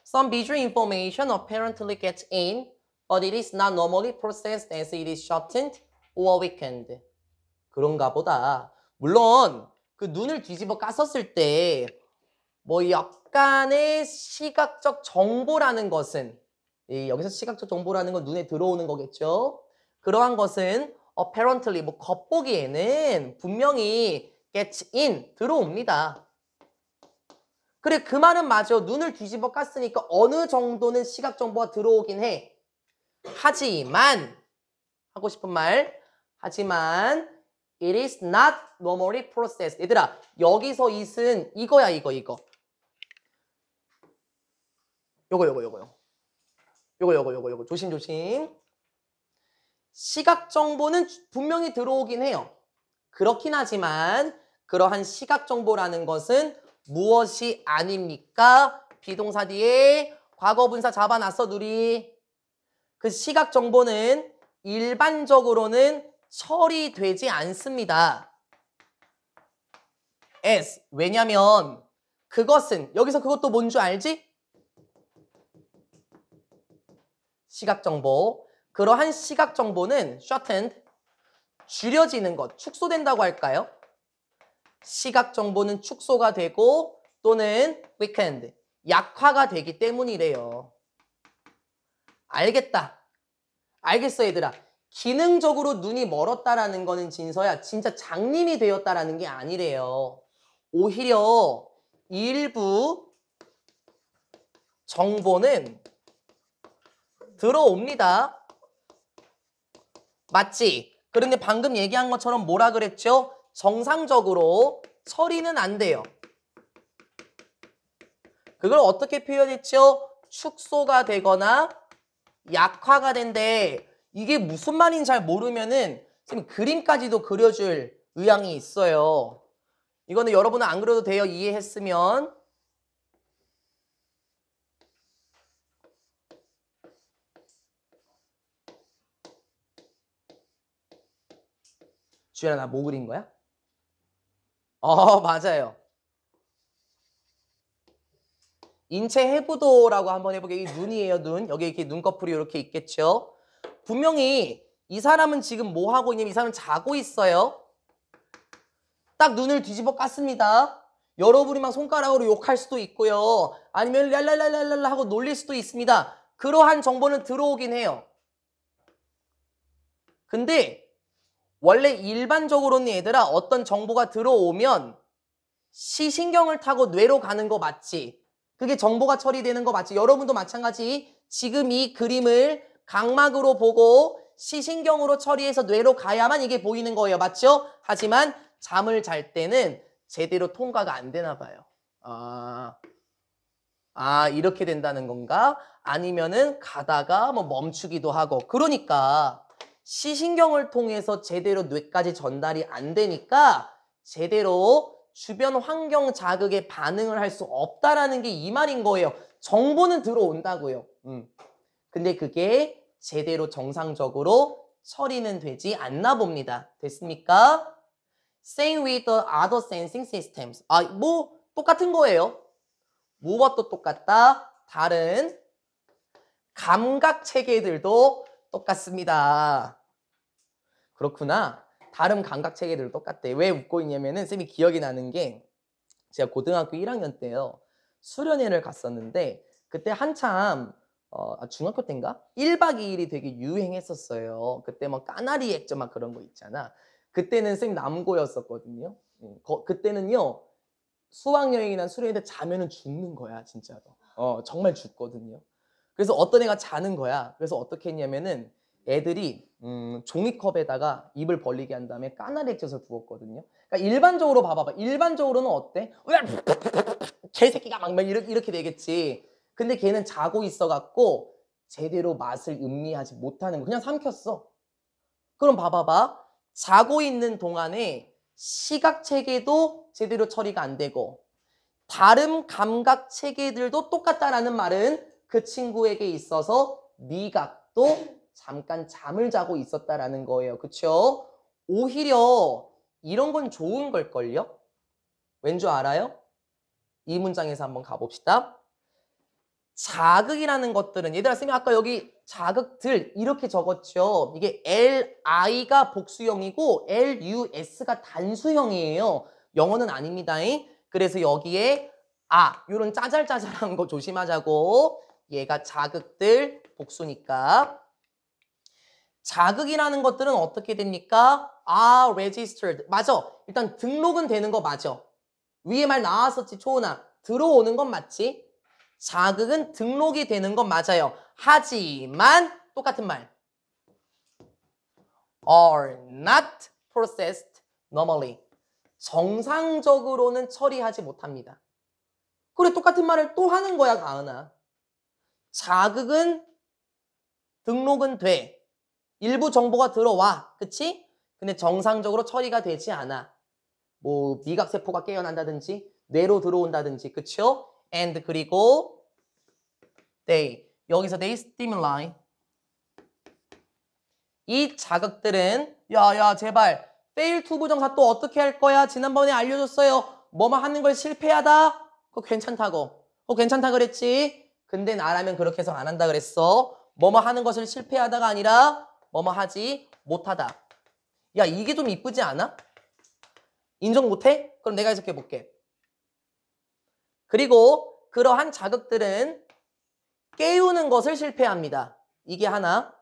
Some visual information apparently gets in, but it is not normally processed as it is shortened or weakened. 그런가 보다. 물론 그 눈을 뒤집어 깠었을 때 뭐 약간의 시각적 정보라는 것은 여기서 시각적 정보라는 건 눈에 들어오는 거겠죠. 그러한 것은 apparently 뭐 겉보기에는 분명히 gets in 들어옵니다. 그래 그 말은 맞아. 눈을 뒤집어 깠으니까 어느 정도는 시각 정보가 들어오긴 해. 하지만 하고 싶은 말 하지만 it is not normally processed. 얘들아 여기서 it은 이거야 이거 요거 조심 시각 정보는 분명히 들어오긴 해요. 그렇긴 하지만 그러한 시각 정보라는 것은 무엇이 아닙니까? 비동사 뒤에 과거 분사 잡아놨어, 누리. 그 시각 정보는 일반적으로는 처리되지 않습니다. S. 왜냐면 그것은, 여기서 그것도 뭔 줄 알지? 시각 정보. 그러한 시각 정보는 shortened, 줄여지는 것, 축소된다고 할까요? 시각 정보는 축소가 되고 또는 weakened, 약화가 되기 때문이래요. 알겠다. 알겠어, 얘들아. 기능적으로 눈이 멀었다라는 거는 진서야 진짜 장님이 되었다라는 게 아니래요. 오히려 일부 정보는 들어옵니다. 맞지? 그런데 방금 얘기한 것처럼 뭐라 그랬죠? 정상적으로 처리는 안 돼요. 그걸 어떻게 표현했죠? 축소가 되거나 약화가 된대. 이게 무슨 말인지 잘 모르면은 지금 그림까지도 그려줄 의향이 있어요. 이거는 여러분은 안 그려도 돼요. 이해했으면. 주연아, 나 뭐 그린 거야? 맞아요. 인체 해부도라고 한번 해보게. 이 눈이에요, 눈. 여기 이렇게 눈꺼풀이 이렇게 있겠죠? 분명히 이 사람은 지금 뭐 하고 있냐면 이 사람은 자고 있어요. 딱 눈을 뒤집어 깠습니다. 여러분이 막 손가락으로 욕할 수도 있고요. 아니면 랄랄랄랄랄라 하고 놀릴 수도 있습니다. 그러한 정보는 들어오긴 해요. 근데 원래 일반적으로는 얘들아 어떤 정보가 들어오면 시신경을 타고 뇌로 가는 거 맞지? 그게 정보가 처리되는 거 맞지? 여러분도 마찬가지. 지금 이 그림을 각막으로 보고 시신경으로 처리해서 뇌로 가야만 이게 보이는 거예요. 맞죠? 하지만 잠을 잘 때는 제대로 통과가 안 되나 봐요. 이렇게 된다는 건가? 아니면은 가다가 뭐 멈추기도 하고. 그러니까 시신경을 통해서 제대로 뇌까지 전달이 안 되니까 제대로 주변 환경 자극에 반응을 할 수 없다라는 게 이 말인 거예요. 정보는 들어온다고요. 근데 그게 제대로 정상적으로 처리는 되지 않나 봅니다. 됐습니까? Same with the other sensing systems. 뭐 똑같은 거예요. 무엇도 똑같다. 다른 감각 체계들도 똑같습니다. 그렇구나. 다른 감각 체계들도 똑같대. 왜 웃고 있냐면은 쌤이 기억이 나는 게 제가 고등학교 1학년 때요. 수련회를 갔었는데 그때 한참 중학교 때인가? 1박 2일이 되게 유행했었어요. 그때 뭐 까나리 액젓 막 그런 거 있잖아. 그때는 쌤 남고였었거든요. 그때는요. 수학여행이나 수련회 때 자면은 죽는 거야, 진짜로. 정말 죽거든요. 그래서 어떤 애가 자는 거야. 그래서 어떻게 했냐면은 애들이 종이컵에다가 입을 벌리게 한 다음에 까나리 액젓을 부었거든요. 그러니까 일반적으로 봐봐봐. 일반적으로는 어때? 개새끼가 막 이렇게 되겠지. 근데 걔는 자고 있어갖고 제대로 맛을 음미하지 못하는 거. 그냥 삼켰어. 그럼 봐봐봐. 자고 있는 동안에 시각 체계도 제대로 처리가 안 되고 다른 감각 체계들도 똑같다라는 말은 그 친구에게 있어서 미각도 잠깐 잠을 자고 있었다라는 거예요. 그쵸? 오히려 이런 건 좋은 걸걸요? 왠 줄 알아요? 이 문장에서 한번 가봅시다. 자극이라는 것들은 얘들아 쌤이 아까 여기 자극들 이렇게 적었죠. 이게 LI가 복수형이고 LUS가 단수형이에요. 영어는 아닙니다. 그래서 여기에 이런 짜잘짜잘한 거 조심하자고. 얘가 자극들 복수니까. 자극이라는 것들은 어떻게 됩니까? registered. 맞아. 일단 등록은 되는 거 맞아. 위에 말 나왔었지, 초은아. 들어오는 건 맞지? 자극은 등록이 되는 건 맞아요. 하지만 똑같은 말. are not processed normally. 정상적으로는 처리하지 못합니다. 그래, 똑같은 말을 또 하는 거야, 가은아. 자극은 등록은 돼. 일부 정보가 들어와. 그치? 근데 정상적으로 처리가 되지 않아. 뭐 미각세포가 깨어난다든지 뇌로 들어온다든지 그쵸? and 그리고 여기서 they stimuli 이 자극들은 야야 제발 fail to 부정사 또 어떻게 할 거야? 지난번에 알려줬어요. 뭐뭐 하는 걸 실패하다? 그거 괜찮다고. 그거 괜찮다 그랬지? 근데 나라면 그렇게 해서 안 한다 그랬어. 뭐뭐 하는 것을 실패하다가 아니라 뭐뭐 하지 못하다. 야 이게 좀 이쁘지 않아? 인정 못해? 그럼 내가 해석해 볼게. 그리고 그러한 자극들은 깨우는 것을 실패합니다. 이게 하나.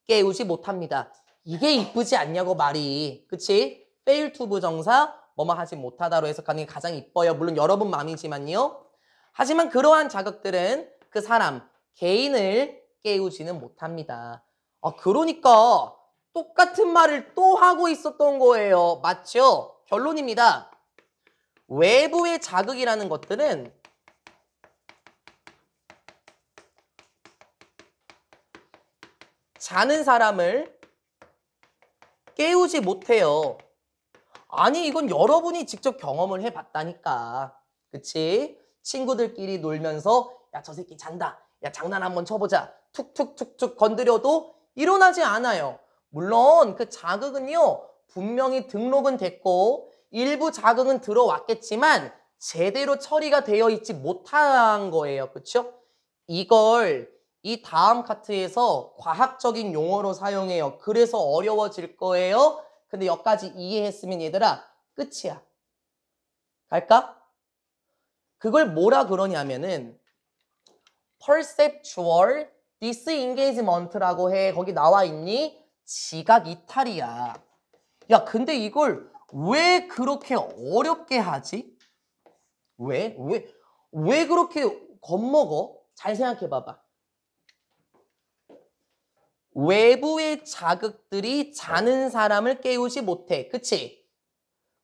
깨우지 못합니다. 이게 이쁘지 않냐고 말이. 그치? fail to 부정사 뭐뭐 하지 못하다로 해석하는 게 가장 이뻐요. 물론 여러분 마음이지만요. 하지만 그러한 자극들은 그 사람, 개인을 깨우지는 못합니다. 그러니까 똑같은 말을 또 하고 있었던 거예요. 맞죠? 결론입니다. 외부의 자극이라는 것들은 자는 사람을 깨우지 못해요. 아니 이건 여러분이 직접 경험을 해봤다니까. 그치? 친구들끼리 놀면서 야 저 새끼 잔다. 야 장난 한번 쳐보자. 툭툭툭툭 건드려도 일어나지 않아요. 물론 그 자극은요. 분명히 등록은 됐고 일부 자극은 들어왔겠지만 제대로 처리가 되어 있지 못한 거예요. 그쵸? 이걸 이 다음 카트에서 과학적인 용어로 사용해요. 그래서 어려워질 거예요. 근데 여기까지 이해했으면 얘들아 끝이야. 갈까? 그걸 뭐라 그러냐면은 perceptual disengagement라고 해. 거기 나와 있니? 지각 이탈이야. 야 근데 이걸 왜 그렇게 어렵게 하지? 왜 그렇게 겁먹어? 잘 생각해 봐봐. 외부의 자극들이 자는 사람을 깨우지 못해. 그치?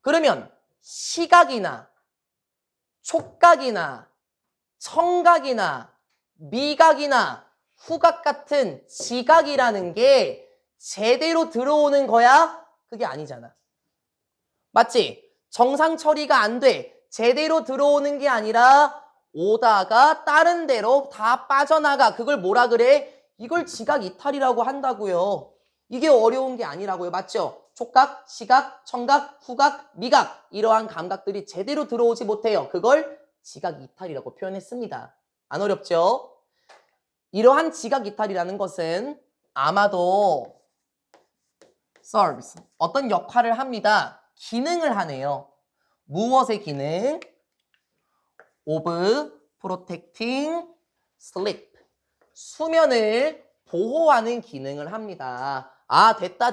그러면 시각이나 촉각이나 청각이나 미각이나 후각 같은 지각이라는 게 제대로 들어오는 거야? 그게 아니잖아. 맞지? 정상 처리가 안 돼. 제대로 들어오는 게 아니라 오다가 다른 데로 다 빠져나가. 그걸 뭐라 그래? 이걸 지각 이탈이라고 한다고요. 이게 어려운 게 아니라고요. 맞죠? 촉각, 시각, 청각, 후각, 미각 이러한 감각들이 제대로 들어오지 못해요. 그걸 지각 이탈이라고 표현했습니다. 안 어렵죠? 이러한 지각 이탈이라는 것은 아마도 serves 어떤 역할을 합니다. 기능을 하네요. 무엇의 기능? of protecting sleep 수면을 보호하는 기능을 합니다. 아 됐다.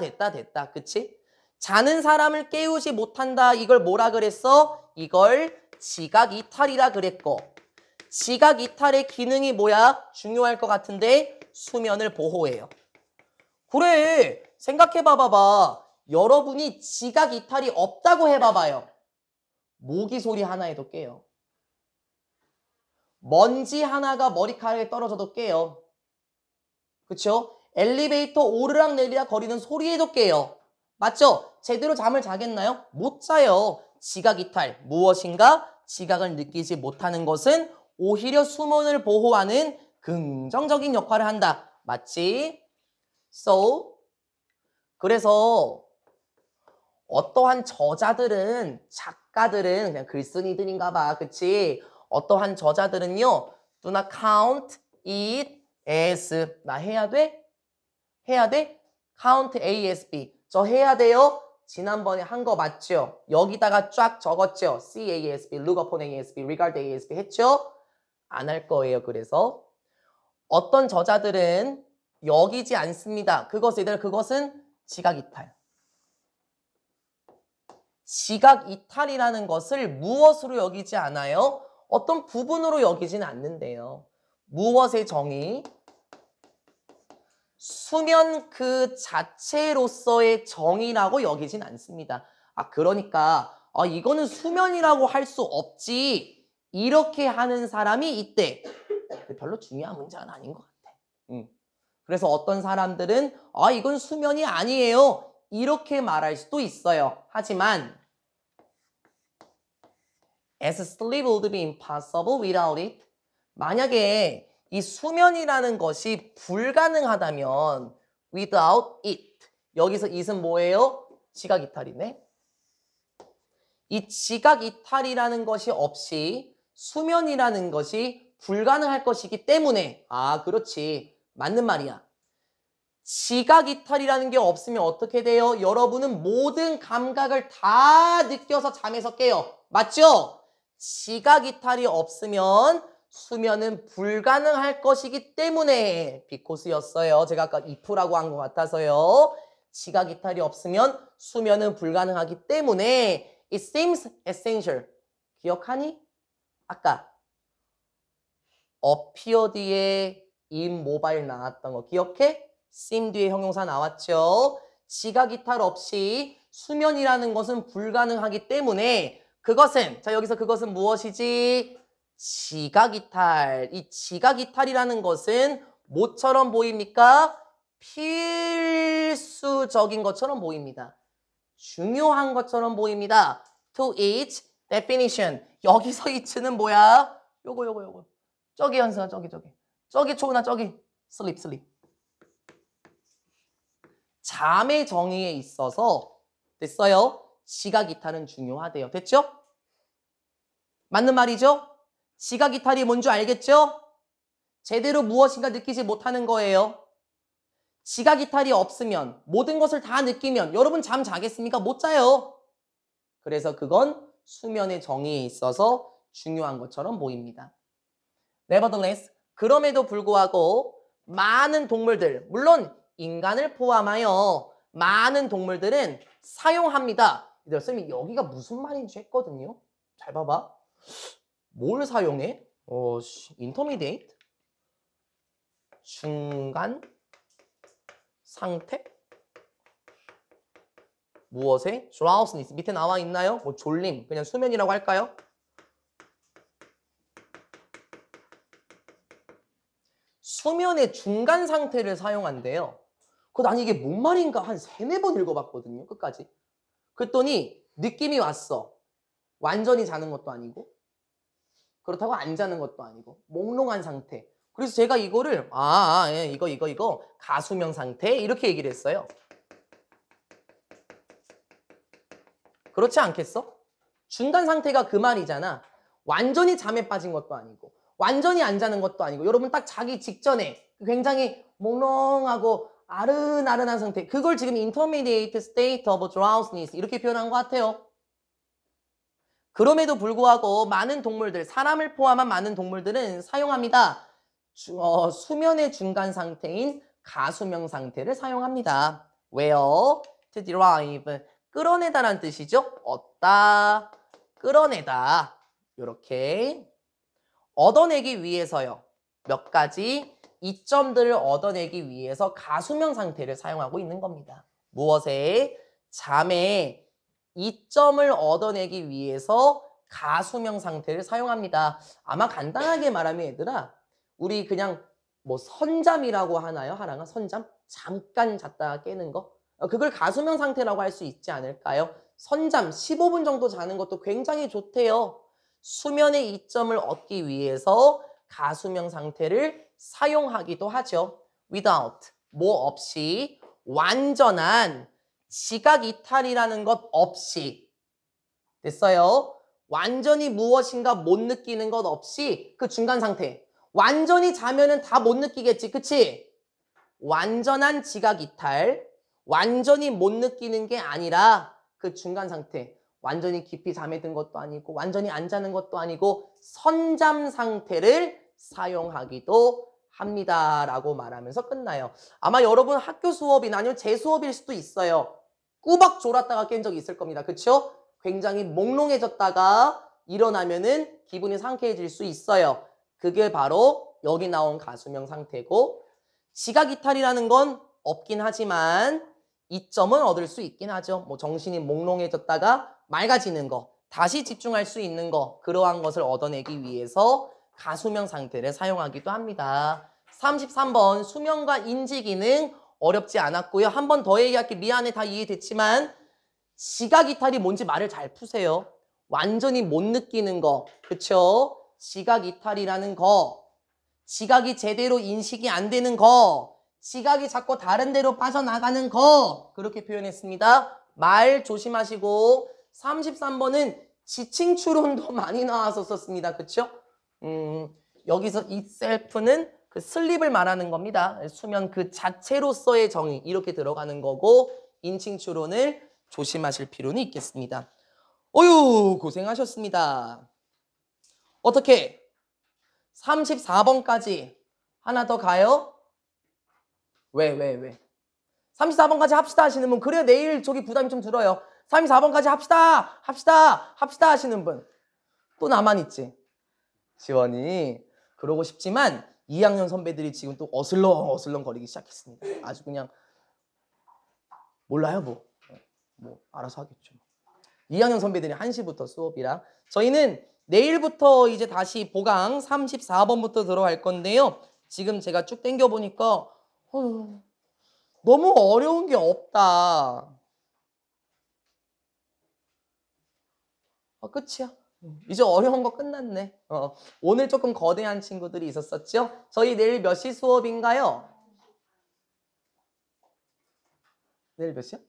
그치? 자는 사람을 깨우지 못한다. 이걸 뭐라 그랬어? 이걸 지각 이탈이라 그랬고 지각 이탈의 기능이 뭐야? 중요할 것 같은데 수면을 보호해요. 그래 생각해봐봐. 여러분이 지각 이탈이 없다고 해봐봐요. 모기 소리 하나에도 깨요. 먼지 하나가 머리카락에 떨어져도 깨요. 그쵸? 엘리베이터 오르락 내리락 거리는 소리에도 깨요. 맞죠? 제대로 잠을 자겠나요? 못 자요. 지각 이탈 무엇인가? 지각을 느끼지 못하는 것은 오히려 수면을 보호하는 긍정적인 역할을 한다. 맞지? So 그래서 어떠한 저자들은 작가들은 그냥 글쓴이들인가 봐. 그치? 어떠한 저자들은요. Do not count it as 나 해야 돼? 해야 돼? count ASB 저 해야 돼요? 지난번에 한 거 맞죠? 여기다가 쫙 적었죠? CASB, look upon ASB, regard ASB 했죠? 안 할 거예요. 그래서 어떤 저자들은 여기지 않습니다. 그것은 지각 이탈. 지각 이탈이라는 것을 무엇으로 여기지 않아요? 어떤 부분으로 여기지는 않는데요. 무엇의 정의? 수면 그 자체로서의 정의라고 여기진 않습니다. 그러니까 이거는 수면이라고 할 수 없지. 이렇게 하는 사람이 있대. 별로 중요한 문제는 아닌 것 같아. 그래서 어떤 사람들은 이건 수면이 아니에요. 이렇게 말할 수도 있어요. 하지만 as sleep would be impossible without it. 만약에 이 수면이라는 것이 불가능하다면 without it. 여기서 it은 뭐예요? 지각 이탈이네. 이 지각 이탈이라는 것이 없이 수면이라는 것이 불가능할 것이기 때문에 그렇지. 맞는 말이야. 지각 이탈이라는 게 없으면 어떻게 돼요? 여러분은 모든 감각을 다 느껴서 잠에서 깨요. 맞죠? 지각 이탈이 없으면 수면은 불가능할 것이기 때문에 비코스였어요. 제가 아까 if라고 한 것 같아서요. 지각 이탈이 없으면 수면은 불가능하기 때문에 it seems essential. 기억하니? 아까 appear 뒤에 immobile 나왔던 거 기억해? seem 뒤에 형용사 나왔죠? 지각 이탈 없이 수면이라는 것은 불가능하기 때문에 그것은 자 여기서 그것은 무엇이지? 지각 이탈. 이 지각 이탈이라는 것은 뭐처럼 보입니까? 필수적인 것처럼 보입니다. 중요한 것처럼 보입니다. To each definition. 여기서 each는 뭐야? 요거. 저기 현수가 저기 초은아 저기. sleep. 잠의 정의에 있어서 됐어요? 지각 이탈은 중요하대요. 됐죠? 맞는 말이죠? 지각 이탈이 뭔 줄 알겠죠? 제대로 무엇인가 느끼지 못하는 거예요. 지각 이탈이 없으면 모든 것을 다 느끼면 여러분 잠 자겠습니까? 못 자요. 그래서 그건 수면의 정의에 있어서 중요한 것처럼 보입니다. Nevertheless, 그럼에도 불구하고 많은 동물들, 물론 인간을 포함하여 많은 동물들은 사용합니다. 선생님 여기가 무슨 말인지 했거든요. 잘 봐봐. 뭘 사용해? intermediate? 중간? 상태? 무엇에? drowsiness 밑에 나와 있나요? 뭐 졸림, 그냥 수면이라고 할까요? 수면의 중간 상태를 사용한대요. 난 이게 뭔 말인가 한 3-4번 읽어봤거든요. 끝까지. 그랬더니 느낌이 왔어. 완전히 자는 것도 아니고 그렇다고 안 자는 것도 아니고 몽롱한 상태. 그래서 제가 이거를 예, 이거 가수명 상태 이렇게 얘기를 했어요. 그렇지 않겠어? 중간 상태가 그 말이잖아. 완전히 잠에 빠진 것도 아니고 완전히 안 자는 것도 아니고 여러분 딱 자기 직전에 굉장히 몽롱하고 아른아른한 상태 그걸 지금 intermediate state of drowsiness 이렇게 표현한 것 같아요. 그럼에도 불구하고 많은 동물들, 사람을 포함한 많은 동물들은 사용합니다. 수면의 중간 상태인 가수명 상태를 사용합니다. 왜요? To derive, 끌어내다란 뜻이죠. 얻다, 끌어내다. 이렇게 얻어내기 위해서요. 몇 가지 이점들을 얻어내기 위해서 가수명 상태를 사용하고 있는 겁니다. 무엇에? 잠에 이점을 얻어내기 위해서 가수명 상태를 사용합니다. 아마 간단하게 말하면 얘들아 우리 그냥 뭐 선잠이라고 하나요? 하나가 선잠? 잠깐 잤다가 깨는 거? 그걸 가수명 상태라고 할 수 있지 않을까요? 선잠 15분 정도 자는 것도 굉장히 좋대요. 수면의 이점을 얻기 위해서 가수명 상태를 사용하기도 하죠. without, 뭐 없이 완전한 지각 이탈이라는 것 없이 됐어요? 완전히 무엇인가 못 느끼는 것 없이 그 중간 상태 완전히 자면은 다 못 느끼겠지 그치? 완전한 지각 이탈 완전히 못 느끼는 게 아니라 그 중간 상태 완전히 깊이 잠에 든 것도 아니고 완전히 안 자는 것도 아니고 선잠 상태를 사용하기도 합니다 라고 말하면서 끝나요. 아마 여러분 학교 수업이나 아니면 제 수업일 수도 있어요. 꾸벅 졸았다가 깬 적이 있을 겁니다. 그쵸? 굉장히 몽롱해졌다가 일어나면은 기분이 상쾌해질 수 있어요. 그게 바로 여기 나온 가수명 상태고 지각 이탈이라는 건 없긴 하지만 이점은 얻을 수 있긴 하죠. 뭐 정신이 몽롱해졌다가 맑아지는 거, 다시 집중할 수 있는 거 그러한 것을 얻어내기 위해서 가수명 상태를 사용하기도 합니다. 33번 수면과 인지 기능 어렵지 않았고요. 한 번 더 얘기할게. 미안해, 다 이해됐지만 지각 이탈이 뭔지 말을 잘 푸세요. 완전히 못 느끼는 거, 그쵸? 지각 이탈이라는 거, 지각이 제대로 인식이 안 되는 거, 지각이 자꾸 다른 데로 빠져나가는 거, 그렇게 표현했습니다. 말 조심하시고 33번은 지칭 추론도 많이 나와서 썼습니다. 그쵸? 여기서 itself는 그 슬립을 말하는 겁니다. 수면 그 자체로서의 정의 이렇게 들어가는 거고 인칭 추론을 조심하실 필요는 있겠습니다. 어휴 고생하셨습니다. 어떻게 34번까지 하나 더 가요? 왜? 34번까지 합시다 하시는 분 그래야 내일 저기 부담이 좀 들어요. 34번까지 합시다 하시는 분 또 나만 있지. 지원이 그러고 싶지만 2학년 선배들이 지금 또 어슬렁 거리기 시작했습니다. 아주 그냥 몰라요 뭐 알아서 하겠죠. 2학년 선배들이 1시부터 수업이라 저희는 내일부터 이제 다시 보강 34번부터 들어갈 건데요. 지금 제가 쭉 당겨보니까 너무 어려운 게 없다. 끝이야. 이제 어려운 거 끝났네. 오늘 조금 거대한 친구들이 있었었죠? 저희 내일 몇 시 수업인가요? 내일 몇 시야?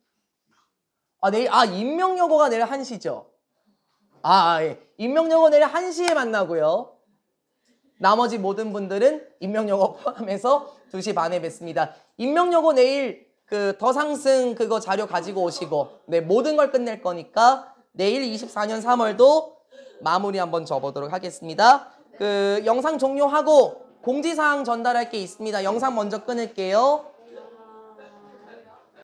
내일 인명여고가 내일 1시죠? 예. 인명여고 내일 1시에 만나고요. 나머지 모든 분들은 인명여고 포함해서 2시 반에 뵙습니다. 인명여고 내일 그 더 상승 그거 자료 가지고 오시고 네, 모든 걸 끝낼 거니까 내일 24년 3월도 마무리 한번 줘보도록 하겠습니다. 그 영상 종료하고 공지사항 전달할 게 있습니다. 영상 먼저 끊을게요.